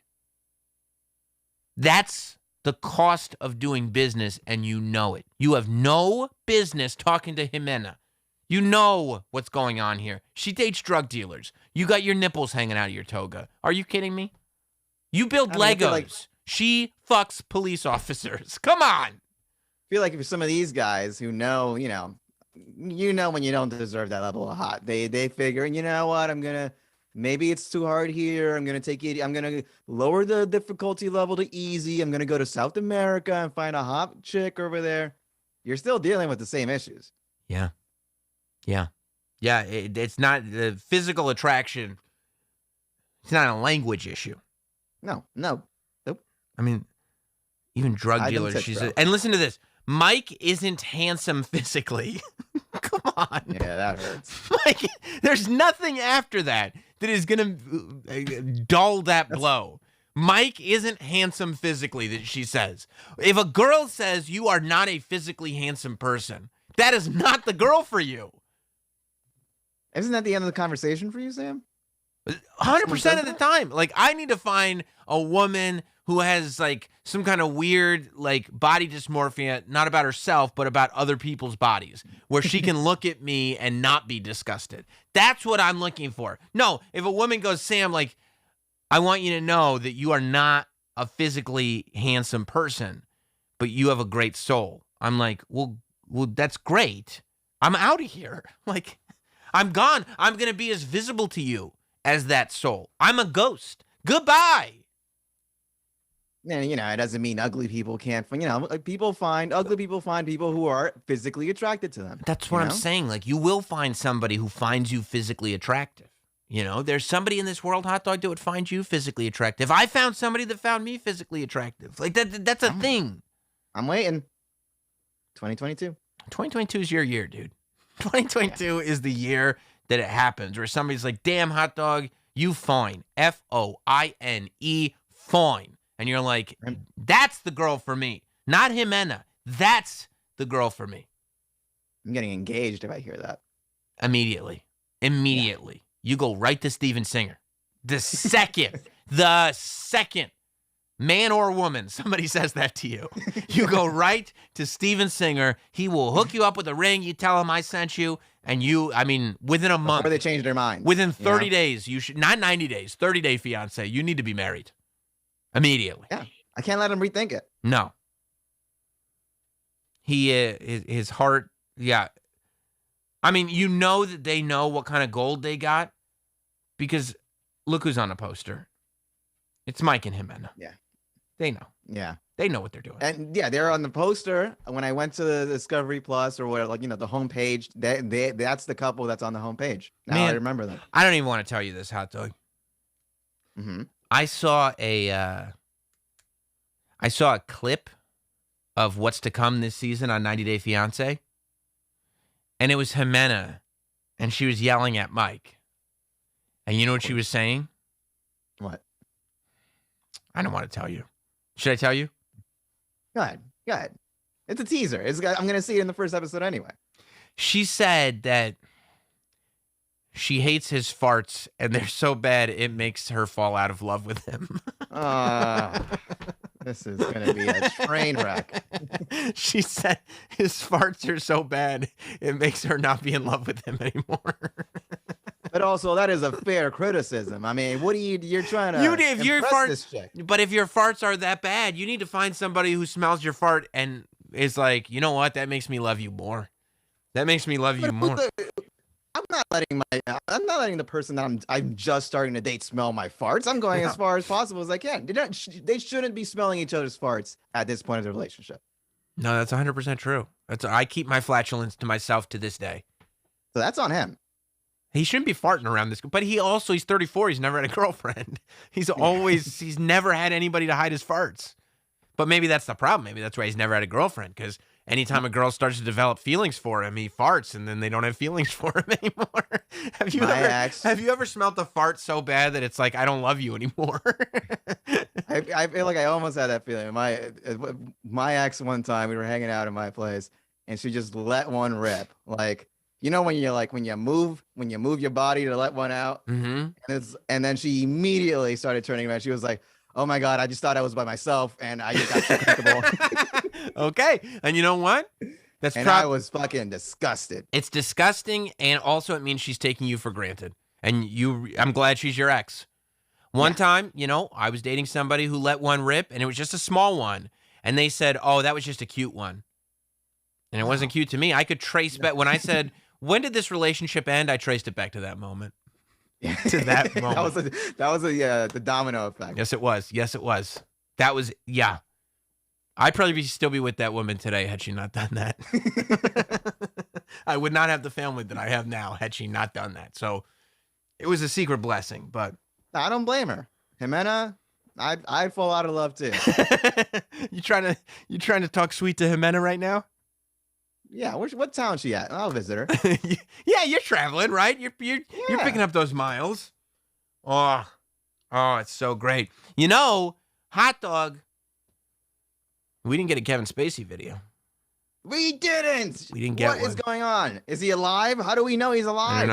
that's the cost of doing business, and you know it. You have no business talking to Ximena. You know what's going on here. She dates drug dealers. You got your nipples hanging out of your toga. Are you kidding me? You build Legos. She fucks police officers. Come on. I feel like if some of these guys who know, you know when you don't deserve that level of hot, they figure, you know what, maybe it's too hard here. I'm going to lower the difficulty level to easy. I'm going to go to South America and find a hot chick over there. You're still dealing with the same issues. Yeah. It's not the physical attraction. It's not a language issue. No. Nope. I mean, even drug dealers. And listen to this. Mike isn't handsome physically. Come on. Yeah, that hurts. Mike, there's nothing after that is going to dull that blow. Mike isn't handsome physically, that she says. If a girl says you are not a physically handsome person, that is not the girl for you. Isn't that the end of the conversation for you, Sam? 100% of the time. Like, I need to find a woman who has like some kind of weird like body dysmorphia, not about herself, but about other people's bodies, where she can look at me and not be disgusted. That's what I'm looking for. No, if a woman goes, Sam, like, I want you to know that you are not a physically handsome person, but you have a great soul. I'm like, well, that's great. I'm out of here. Like, I'm gone. I'm going to be as visible to you as that soul. I'm a ghost. Goodbye. And, it doesn't mean ugly people can't, ugly people find people who are physically attracted to them. That's what I'm saying. Like, you will find somebody who finds you physically attractive. There's somebody in this world, Hot Dog, that would find you physically attractive. I found somebody that found me physically attractive. Like, that's a thing. I'm waiting. 2022. 2022 is your year, dude. 2022 is the year that it happens, where somebody's like, damn, Hot Dog, you fine. F-O-I-N-E, fine. And you're like, that's the girl for me. Not Ximena. That's the girl for me. I'm getting engaged if I hear that. Immediately. Yeah. You go right to Steven Singer. The second, man or woman, somebody says that to you, you go right to Steven Singer. He will hook you up with a ring. You tell him I sent you. And within a month. Before they change their mind. Within 30 days, you should, not 90 days, 30-day fiance, you need to be married. Immediately. Yeah. I can't let him rethink it. No. His heart, yeah. I mean, that they know what kind of gold they got, because look who's on the poster. It's Mike and Ximena. Yeah. They know. Yeah. They know what they're doing. And yeah, they're on the poster. When I went to the Discovery Plus or whatever, the homepage, that's the couple that's on the homepage. Now I remember them. I don't even want to tell you this, Hot Dog. Mm-hmm. I saw a clip of what's to come this season on 90 Day Fiance, and it was Ximena, and she was yelling at Mike. And you know what she was saying? What? I don't want to tell you. Should I tell you? Go ahead. It's a teaser. I'm going to see it in the first episode anyway. She said that she hates his farts, and they're so bad it makes her fall out of love with him. This is going to be a train wreck. She said his farts are so bad, it makes her not be in love with him anymore. But also, that is a fair criticism. I mean, what are you're trying to impress this chick? But if your farts are that bad, you need to find somebody who smells your fart and is like, you know what? That makes me love you more. That makes me love you more. I'm not letting the person that I'm just starting to date smell my farts. I'm going as far as possible as I can. They shouldn't be smelling each other's farts at this point of the relationship. No, that's 100% true. I keep my flatulence to myself to this day. So that's on him. He shouldn't be farting around this, but he's 34. He's never had a girlfriend. He's never had anybody to hide his farts. But maybe that's the problem. Maybe that's why he's never had a girlfriend, because anytime a girl starts to develop feelings for him, he farts, and then they don't have feelings for him anymore. Have you ever smelled a fart so bad that it's like, I don't love you anymore? I feel like I almost had that feeling. My ex, one time we were hanging out in my place, and she just let one rip. Like, you know, when you move your body to let one out, and then she immediately started turning around. She was like, "Oh my God, I just thought I was by myself, and I just got so comfortable." Okay, and you know what? I was fucking disgusted. It's disgusting, and also it means she's taking you for granted. And I'm glad she's your ex. One time, I was dating somebody who let one rip, and it was just a small one, and they said, "Oh, that was just a cute one," and it wasn't cute to me. I could trace back when I said, "When did this relationship end?" I traced it back to that moment. To that moment. that was the domino effect. Yes, it was. That was, yeah. I'd probably still be with that woman today had she not done that. I would not have the family that I have now had she not done that. So it was a secret blessing, but I don't blame her. Ximena, I'd fall out of love too. You trying to talk sweet to Ximena right now? Yeah, what town is she at? I'll visit her. Yeah, you're traveling, right? You're picking up those miles. Oh, it's so great. Hot dog. We didn't get a Kevin Spacey video. We didn't. We didn't get one. What is going on? Is he alive? How do we know he's alive?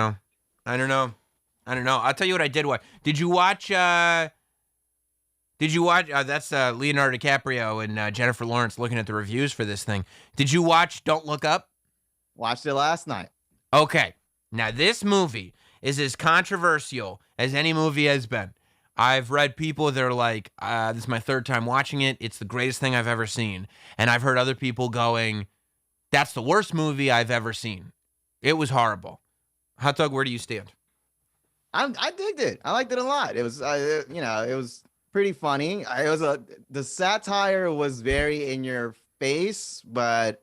I don't know. I'll tell you what I did watch. Did you watch? That's Leonardo DiCaprio and Jennifer Lawrence looking at the reviews for this thing. Did you watch Don't Look Up? Watched it last night. Okay. Now, this movie is as controversial as any movie has been. I've read people that are like, this is my third time watching it. It's the greatest thing I've ever seen. And I've heard other people going, that's the worst movie I've ever seen. It was horrible. Hot Dog, where do you stand? I digged it. I liked it a lot. It was, it was pretty funny. The satire was very in your face, but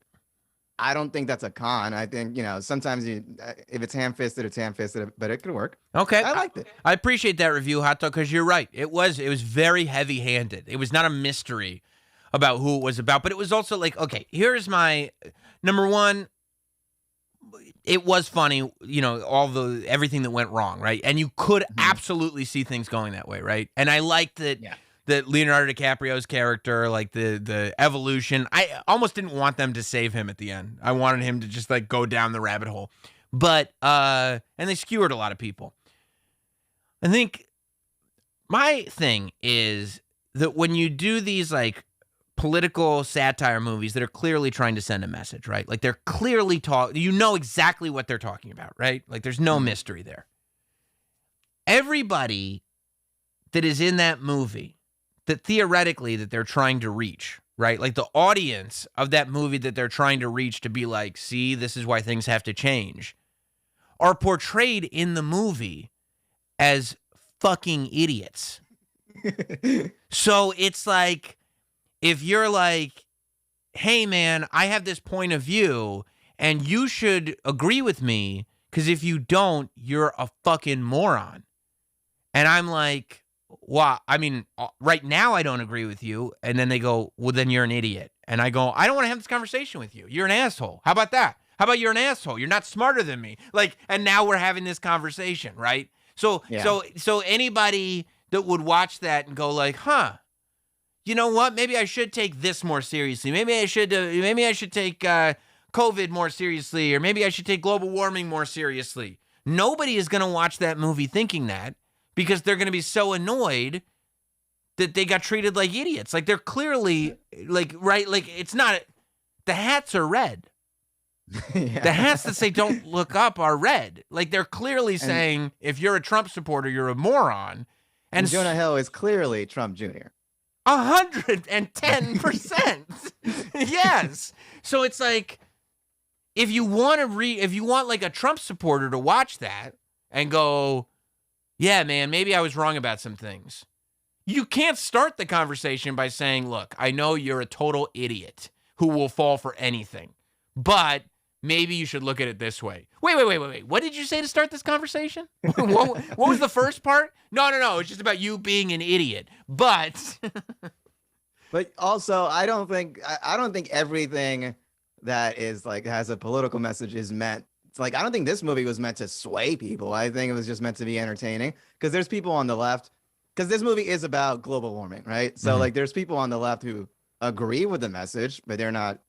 I don't think that's a con. I think, sometimes if it's ham-fisted, it's ham-fisted, but it could work. Okay. I liked it. I appreciate that review, Hot Dog, because you're right. It was very heavy-handed. It was not a mystery about who it was about, but it was also like, okay, here's my number one. It was funny, everything that went wrong, right? And you could absolutely see things going that way, right? And I liked that. Yeah. That Leonardo DiCaprio's character, like the evolution, I almost didn't want them to save him at the end. I wanted him to just like go down the rabbit hole. But, and they skewered a lot of people. I think my thing is that when you do these like political satire movies that are clearly trying to send a message, right? Like they're clearly you know exactly what they're talking about, right? Like there's no mystery there. Everybody that is in that movie that theoretically that they're trying to reach, right? Like the audience of that movie that they're trying to reach to be like, see, this is why things have to change, are portrayed in the movie as fucking idiots. So it's like, if you're like, hey man, I have this point of view and you should agree with me, because if you don't, you're a fucking moron. And I'm like, well, I mean, right now I don't agree with you. And then they go, well, then you're an idiot. And I go, I don't want to have this conversation with you. You're an asshole. How about that? How about you're an asshole? You're not smarter than me. Like, and now we're having this conversation, right? So anybody that would watch that and go like, huh, you know what? Maybe I should take this more seriously. Maybe I should take COVID more seriously, or maybe I should take global warming more seriously. Nobody is going to watch that movie thinking that, because they're going to be so annoyed that they got treated like idiots. Like they're clearly like, right. Like it's not, the hats are red. Yeah. The hats that say "Don't look up" are red. Like they're clearly saying, if you're a Trump supporter, you're a moron. And Jonah Hill is clearly Trump Jr. 110%. Yes. So it's like, if you want like a Trump supporter to watch that and go, yeah, man, maybe I was wrong about some things. You can't start the conversation by saying, look, I know you're a total idiot who will fall for anything, but maybe you should look at it this way. Wait. What did you say to start this conversation? What was the first part? No. It's just about you being an idiot. But also, I don't think everything that is like has a political message is meant. It's like, I don't think this movie was meant to sway people. I think it was just meant to be entertaining, because there's people on the left, because this movie is about global warming, right? So like there's people on the left who agree with the message, but they're not,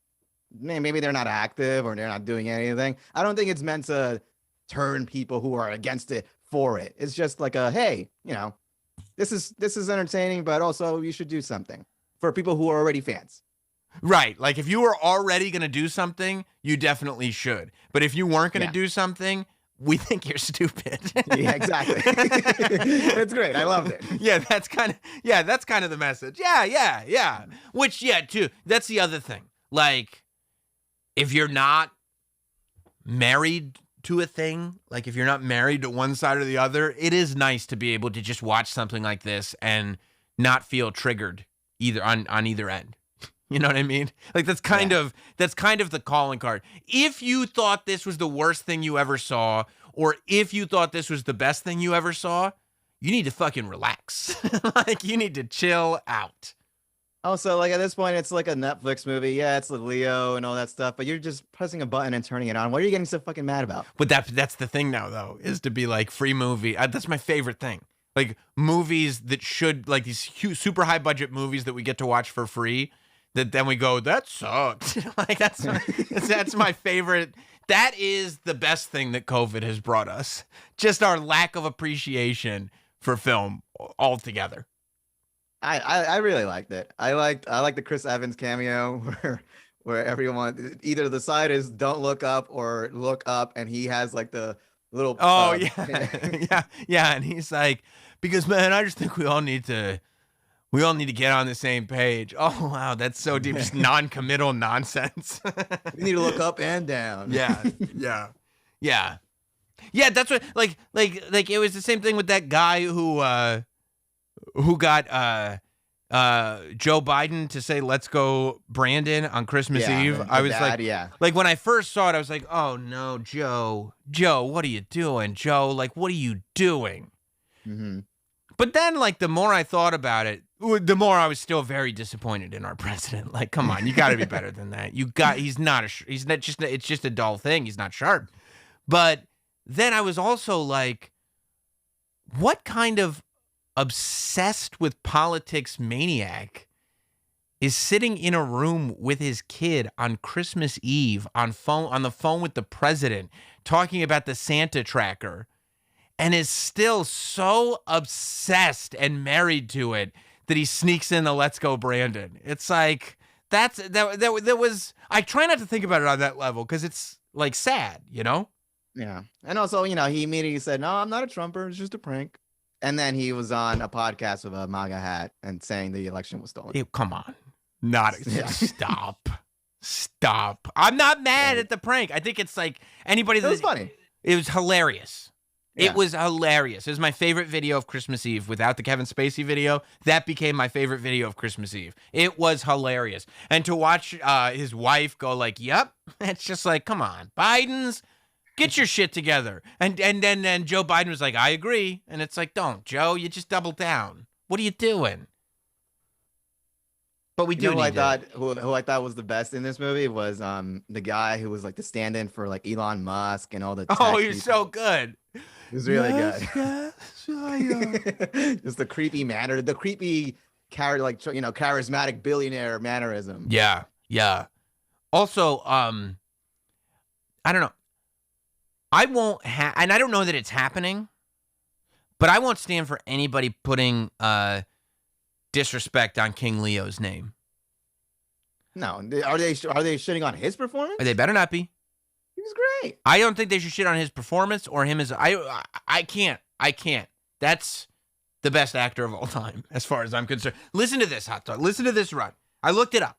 maybe they're not active or they're not doing anything. I don't think it's meant to turn people who are against it for it. It's just like hey, this is entertaining, but also you should do something for people who are already fans. Right. Like if you were already going to do something, you definitely should. But if you weren't going to do something, we think you're stupid. Yeah, exactly. It's great. I loved it. Yeah, that's kind of the message. Yeah. Which, too, that's the other thing. Like, if you're not married to a thing, like if you're not married to one side or the other, it is nice to be able to just watch something like this and not feel triggered either on either end. You know what I mean? Like that's kind of the calling card. If you thought this was the worst thing you ever saw, or if you thought this was the best thing you ever saw, you need to fucking relax. Like you need to chill out. Also, like at this point, it's like a Netflix movie. Yeah, it's with Leo and all that stuff, but you're just pressing a button and turning it on. What are you getting so fucking mad about? But that's the thing now, though, is to be like free movie. That's my favorite thing. Like movies that should, like these super high budget movies that we get to watch for free, that then we go, that sucked. Like that's my favorite. That is the best thing that COVID has brought us. Just our lack of appreciation for film altogether. I really liked it. I liked the Chris Evans cameo where everyone, either the side is don't look up or look up, and he has like the little yeah, and he's like, because man, I just think we all need to get on the same page. Oh wow, that's so deep. Just non-committal nonsense. We need to look up and down. Yeah. That's what like it was the same thing with that guy who got Joe Biden to say "Let's go, Brandon" on Christmas Eve. I was like when I first saw it, I was like, "Oh no, Joe, what are you doing, Joe? Like, what are you doing?" Mm-hmm. But then, like, the more I thought about it, the more I was still very disappointed in our president. Like, come on, you got to be better than that. It's just a dull thing. He's not sharp. But then I was also like, what kind of obsessed with politics maniac is sitting in a room with his kid on Christmas Eve on the phone with the president talking about the Santa tracker, and is still so obsessed and married to it that he sneaks in the "Let's go, Brandon"? It's like that was. I try not to think about it on that level because it's like sad, you know. Yeah, and also he immediately said, "No, I'm not a Trumper. It's just a prank." And then he was on a podcast with a MAGA hat and saying the election was stolen. Come on, stop. I'm not mad at the prank. I think it's like anybody. It was funny. It was hilarious. Yeah. It was hilarious. It was my favorite video of Christmas Eve. Without the Kevin Spacey video, that became my favorite video of Christmas Eve. It was hilarious. And to watch his wife go like, "Yep," it's just like, come on, Biden's, get your shit together. And then Joe Biden was like, "I agree." And it's like, don't, Joe, you just double down. What are you doing? But we do. Who I thought was the best in this movie was the guy who was like the stand-in for like Elon Musk and all the. Oh, you're so good. It was really good. Yes. Just the creepy manner, the creepy charismatic billionaire mannerism. Yeah. Also, I don't know. I won't and I don't know that it's happening, but I won't stand for anybody putting disrespect on King Leo's name. No, are they shitting on his performance? They better not be. He was great. I don't think they should shit on his performance or him as I can't. That's the best actor of all time, as far as I'm concerned. Listen to this, Hot Dog. Listen to this run. I looked it up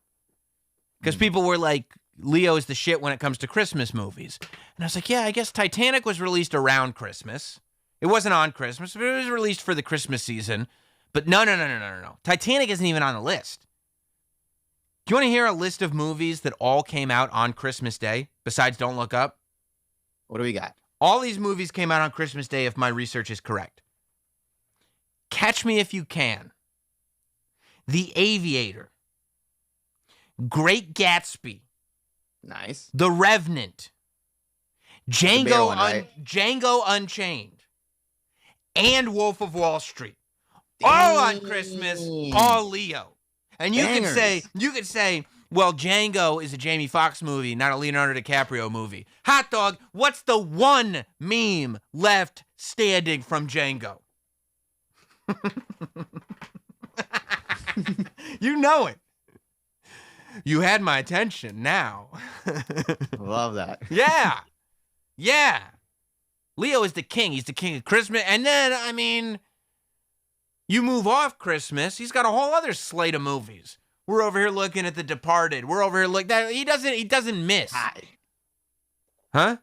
because people were like, Leo is the shit when it comes to Christmas movies. And I was like, yeah, I guess Titanic was released around Christmas. It wasn't on Christmas, but it was released for the Christmas season. But no. Titanic isn't even on the list. Do you want to hear a list of movies that all came out on Christmas Day, besides Don't Look Up? What do we got? All these movies came out on Christmas Day, if my research is correct. Catch Me If You Can, The Aviator, Great Gatsby, Nice. The Revenant, Django, one, right? Django Unchained, and Wolf of Wall Street. All on Christmas, all Leo. And you could say, well, Django is a Jamie Foxx movie, not a Leonardo DiCaprio movie. Hot Dog, what's the one meme left standing from Django? You know it. You had my attention now. Love that. Yeah. Leo is the king. He's the king of Christmas. And then, I mean, you move off Christmas, he's got a whole other slate of movies. We're over here looking at The Departed. We're over here looking that he doesn't miss. Pie. Huh?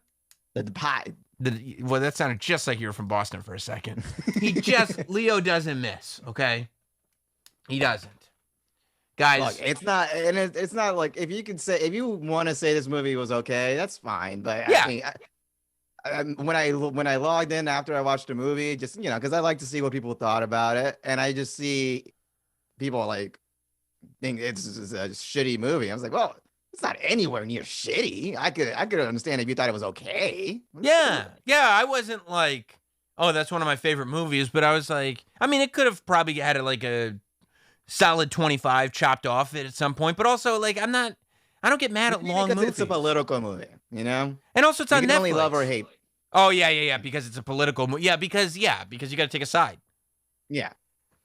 The pie. Well, that sounded just like you were from Boston for a second. Leo doesn't miss, okay? He doesn't. Guys, look, it's not like if you want to say this movie was okay, that's fine. But yeah. I mean, when I logged in after I watched the movie, just because I like to see what people thought about it, and I just see people like think it's a shitty movie. I was like, well, it's not anywhere near shitty. I could understand if you thought it was okay. Yeah. I wasn't like, oh, that's one of my favorite movies, but I was like, I mean, it could have probably had like a solid 25 chopped off it at some point, but also like I don't get mad at long movies. It's a political movie, And also it's on you Netflix. can only love or hate. Oh yeah, because it's a political movie. Yeah, because you got to take a side. Yeah.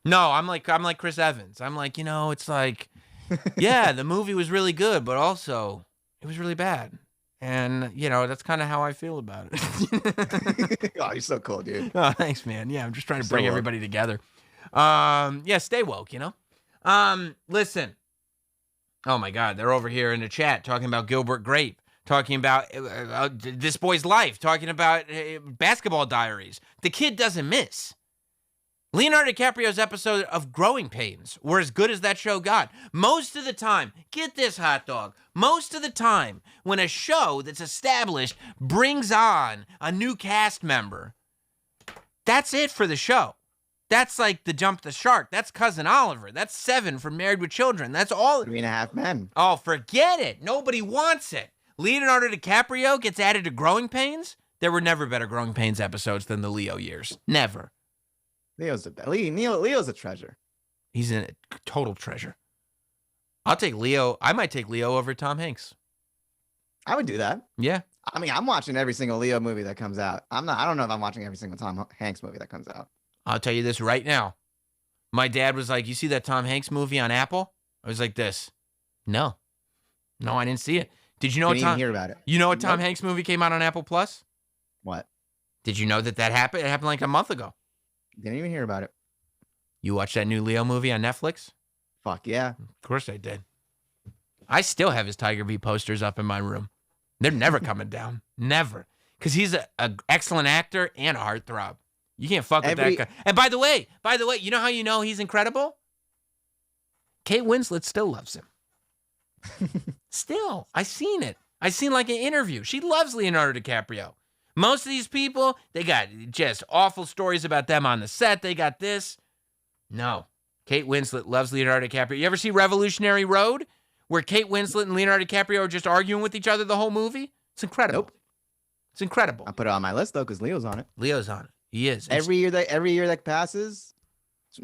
No, I'm like Chris Evans. I'm like, it's like, yeah, the movie was really good, but also it was really bad. And, that's kind of how I feel about it. Oh, you're so cool, dude. Oh, thanks, man. Yeah, I'm just trying to bring everybody together. Stay woke, Listen. Oh, my God. They're over here in the chat talking about Gilbert Grape, talking about This Boy's Life, talking about Basketball Diaries. The kid doesn't miss. Leonardo DiCaprio's episode of Growing Pains were as good as that show got. Most of the time, get this, Hot Dog, most of the time when a show that's established brings on a new cast member, that's it for the show. That's like the Jump the Shark. That's Cousin Oliver. That's Seven from Married with Children. That's all. 3.5 Men. Oh, forget it. Nobody wants it. Leonardo DiCaprio gets added to Growing Pains. There were never better Growing Pains episodes than the Leo years. Never. Leo's a treasure. He's a total treasure. I'll take Leo. I might take Leo over Tom Hanks. I would do that. Yeah. I mean, I'm watching every single Leo movie that comes out. I don't know if I'm watching every single Tom Hanks movie that comes out. I'll tell you this right now. My dad was like, you see that Tom Hanks movie on Apple? I was like this. No, I didn't see it. Did you know Didn't even hear about it. You know what Tom Hanks movie came out on Apple Plus? What? Did you know that happened? It happened like a month ago. Didn't even hear about it. You watched that new Leo movie on Netflix? Fuck yeah. Of course I did. I still have his Tiger V posters up in my room. They're never coming down. Never. Because he's an excellent actor and a heartthrob. You can't fuck with that guy. And by the way, you know how you know he's incredible? Kate Winslet still loves him. Still. I seen it. I seen like an interview. She loves Leonardo DiCaprio. Most of these people, they got just awful stories about them on the set. They got this. No. Kate Winslet loves Leonardo DiCaprio. You ever see Revolutionary Road? Where Kate Winslet and Leonardo DiCaprio are just arguing with each other the whole movie? It's incredible. Nope. It's incredible. I'll put it on my list though, because Leo's on it. Leo's on it. He is. Every year that passes,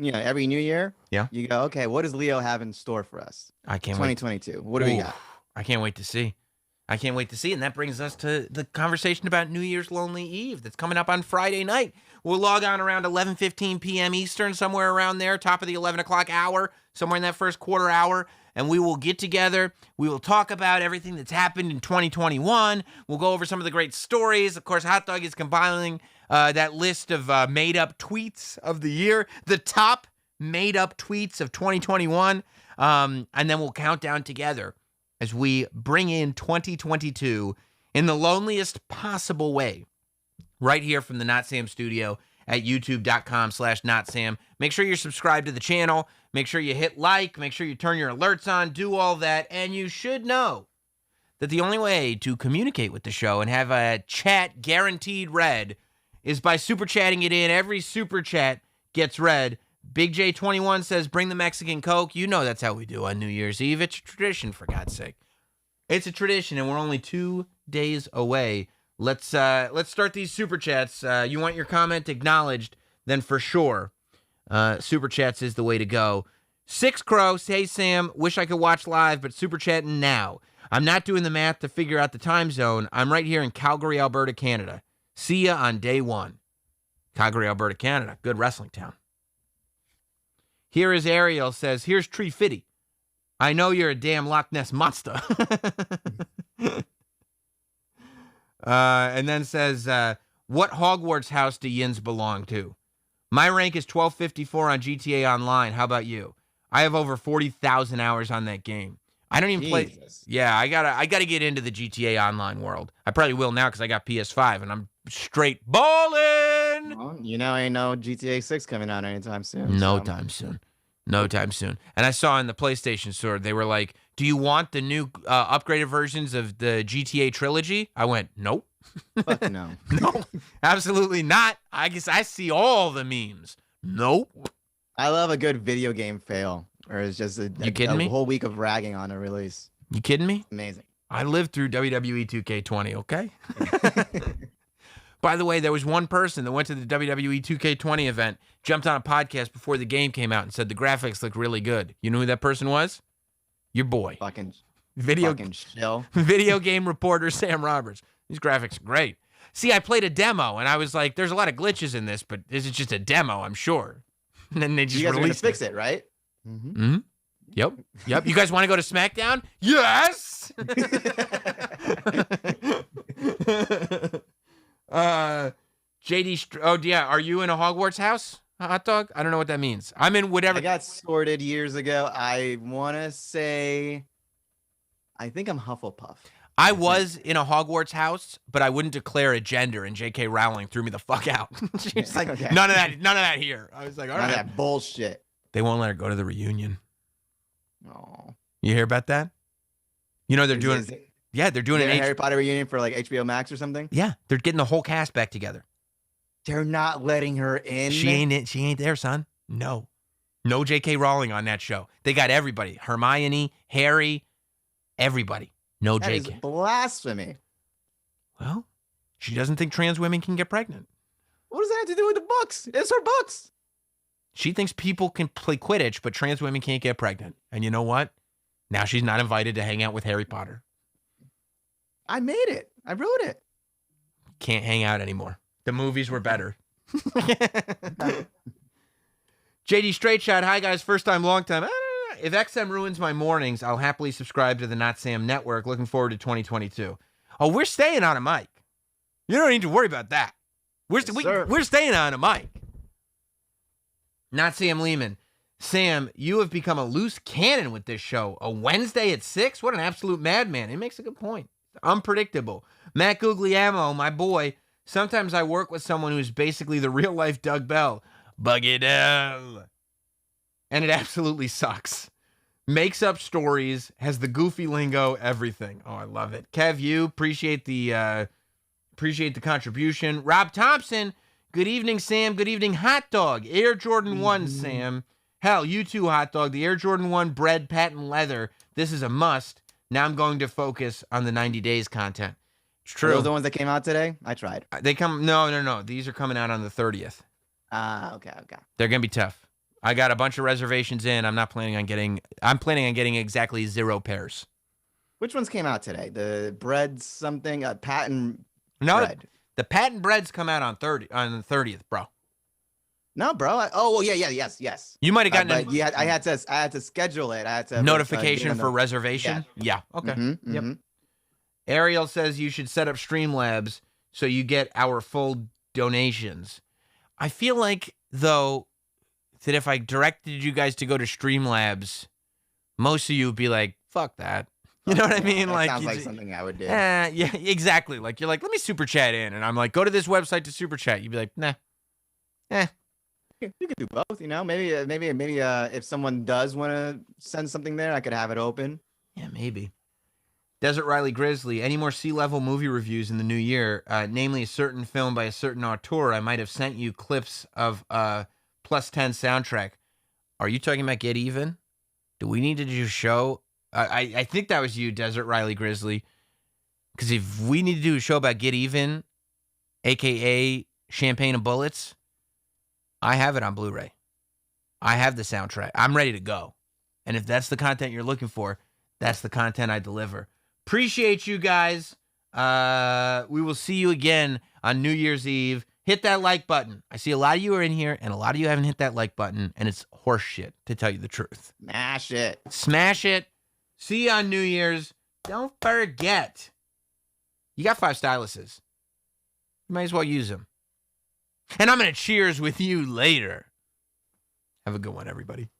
every new year, yeah, you go, okay, what does Leo have in store for us? I can't wait. 2022. What do we got? I can't wait to see. I can't wait to see. And that brings us to the conversation about New Year's Lonely Eve that's coming up on Friday night. We'll log on around 11:15 p.m. Eastern, somewhere around there, top of the 11 o'clock hour, somewhere in that first quarter hour. And we will get together. We will talk about everything that's happened in 2021. We'll go over some of the great stories. Of course, Hot Dog is compiling that list of made-up tweets of the year, the top made-up tweets of 2021. And then we'll count down together as we bring in 2022 in the loneliest possible way, right here from the Notsam studio at youtube.com/Notsam. Make sure you're subscribed to the channel. Make sure you hit like. Make sure you turn your alerts on. Do all that. And you should know that the only way to communicate with the show and have a chat guaranteed read is by super chatting it in. Every super chat gets read. Big J21 says, bring the Mexican Coke. You know that's how we do on New Year's Eve. It's a tradition, for God's sake. It's a tradition, and we're only 2 days away. Let's start these super chats. You want your comment acknowledged, then for sure, super chats is the way to go. Six Crow, hey Sam, wish I could watch live, but super chatting now. I'm not doing the math to figure out the time zone. I'm right here in Calgary, Alberta, Canada. See ya on day one. Calgary, Alberta, Canada. Good wrestling town. Here is Ariel says, here's Tree Fitty. I know you're a damn Loch Ness monster. And then says, what Hogwarts house do yins belong to? My rank is 1254 on GTA Online. How about you? I have over 40,000 hours on that game. I don't even play. Yeah, I gotta get into the GTA Online world. I probably will now because I got PS5 and I'm straight balling. Well, you know, ain't no GTA 6 coming out anytime soon. No time soon. And I saw in the PlayStation store, they were like, do you want the new upgraded versions of the GTA trilogy? I went, nope. Fuck no. No, absolutely not. I guess I see all the memes. Nope. I love a good video game fail. Or it's just a whole week of ragging on a release. You kidding me? Amazing. I lived through WWE 2K20, okay? By the way, there was one person that went to the WWE 2K20 event, jumped on a podcast before the game came out and said the graphics look really good. You know who that person was? Your boy. Fucking video game reporter Sam Roberts. These graphics are great. See, I played a demo, and I was like, there's a lot of glitches in this, but this is just a demo, I'm sure. And then they just released fix it, right? Mm-hmm. Mm-hmm. Yep. You guys want to go to SmackDown? Yes. Oh yeah, are you in a Hogwarts house, Hot Dog? I don't know what that means. I'm in whatever. I got sorted years ago. I want to say, I think I'm Hufflepuff. I was in a Hogwarts house, but I wouldn't declare a gender, and J.K. Rowling threw me the fuck out. She's like, okay. None of that here. I was like, all right. None of that bullshit. They won't let her go to the reunion. Oh, you hear about that? You know they're doing. Yeah, they're doing an Harry Potter reunion for like HBO Max or something. Yeah, they're getting the whole cast back together. They're not letting her in. She ain't there, son. No J.K. Rowling on that show. They got everybody: Hermione, Harry, everybody. No J.K. That is blasphemy. Well, she doesn't think trans women can get pregnant. What does that have to do with the books? It's her books. She thinks people can play Quidditch, but trans women can't get pregnant. And you know what? Now she's not invited to hang out with Harry Potter. I made it. I wrote it. Can't hang out anymore. The movies were better. JD Straight Shot. Hi, guys. First time, long time. If XM ruins my mornings, I'll happily subscribe to the Not Sam Network. Looking forward to 2022. Oh, we're staying on a mic. You don't need to worry about that. We're staying on a mic. Not Sam Lehman. Sam, you have become a loose cannon with this show. A Wednesday at 6? What an absolute madman. He makes a good point. Unpredictable. Matt Guglielmo, my boy. Sometimes I work with someone who's basically the real-life Doug Bell. Buggy Dell. And it absolutely sucks. Makes up stories, has the goofy lingo, everything. Oh, I love it. Kev, you appreciate the contribution. Rob Thompson, good evening, Sam. Good evening, Hot Dog. Air Jordan 1, Sam. Hell, you too, Hot Dog. The Air Jordan 1 bread, patent leather. This is a must. Now I'm going to focus on the 90 days content. It's true. Are those the ones that came out today? I tried. No. These are coming out on the 30th. Okay. They're going to be tough. I got a bunch of reservations in. I'm planning on getting exactly 0 pairs. Which ones came out today? The bread something, patent No, bread. the patent breads come out on the 30th, bro. No, bro. Well, yes. You might have gotten but yeah, I had to schedule it. I had to notification for reservation. Yeah. Okay. Mm-hmm, Yep. Ariel says you should set up Streamlabs so you get our full donations. I feel like, though, that if I directed you guys to go to Streamlabs, most of you would be like, fuck that. You know what I mean? That like sounds like something I would do. yeah, exactly. Like, you're like, let me super chat in. And I'm like, go to this website to super chat. You'd be like, nah. You could do both, you know. Maybe if someone does want to send something there, I could have it open. Yeah, maybe. Desert Riley Grizzly, any more C-level movie reviews in the new year, namely a certain film by a certain auteur? I might have sent you clips of Plus 10 soundtrack. Are you talking about Get Even? Do we need to do a show? I think that was you, Desert Riley Grizzly. Because if we need to do a show about Get Even, a.k.a. Champagne and Bullets, I have it on Blu-ray. I have the soundtrack. I'm ready to go. And if that's the content you're looking for, that's the content I deliver. Appreciate you guys. We will see you again on New Year's Eve. Hit that like button. I see a lot of you are in here, and a lot of you haven't hit that like button, and it's horse shit, to tell you the truth. Smash it. Smash it. See you on New Year's. Don't forget, you got 5 styluses. You might as well use them. And I'm going to cheers with you later. Have a good one, everybody.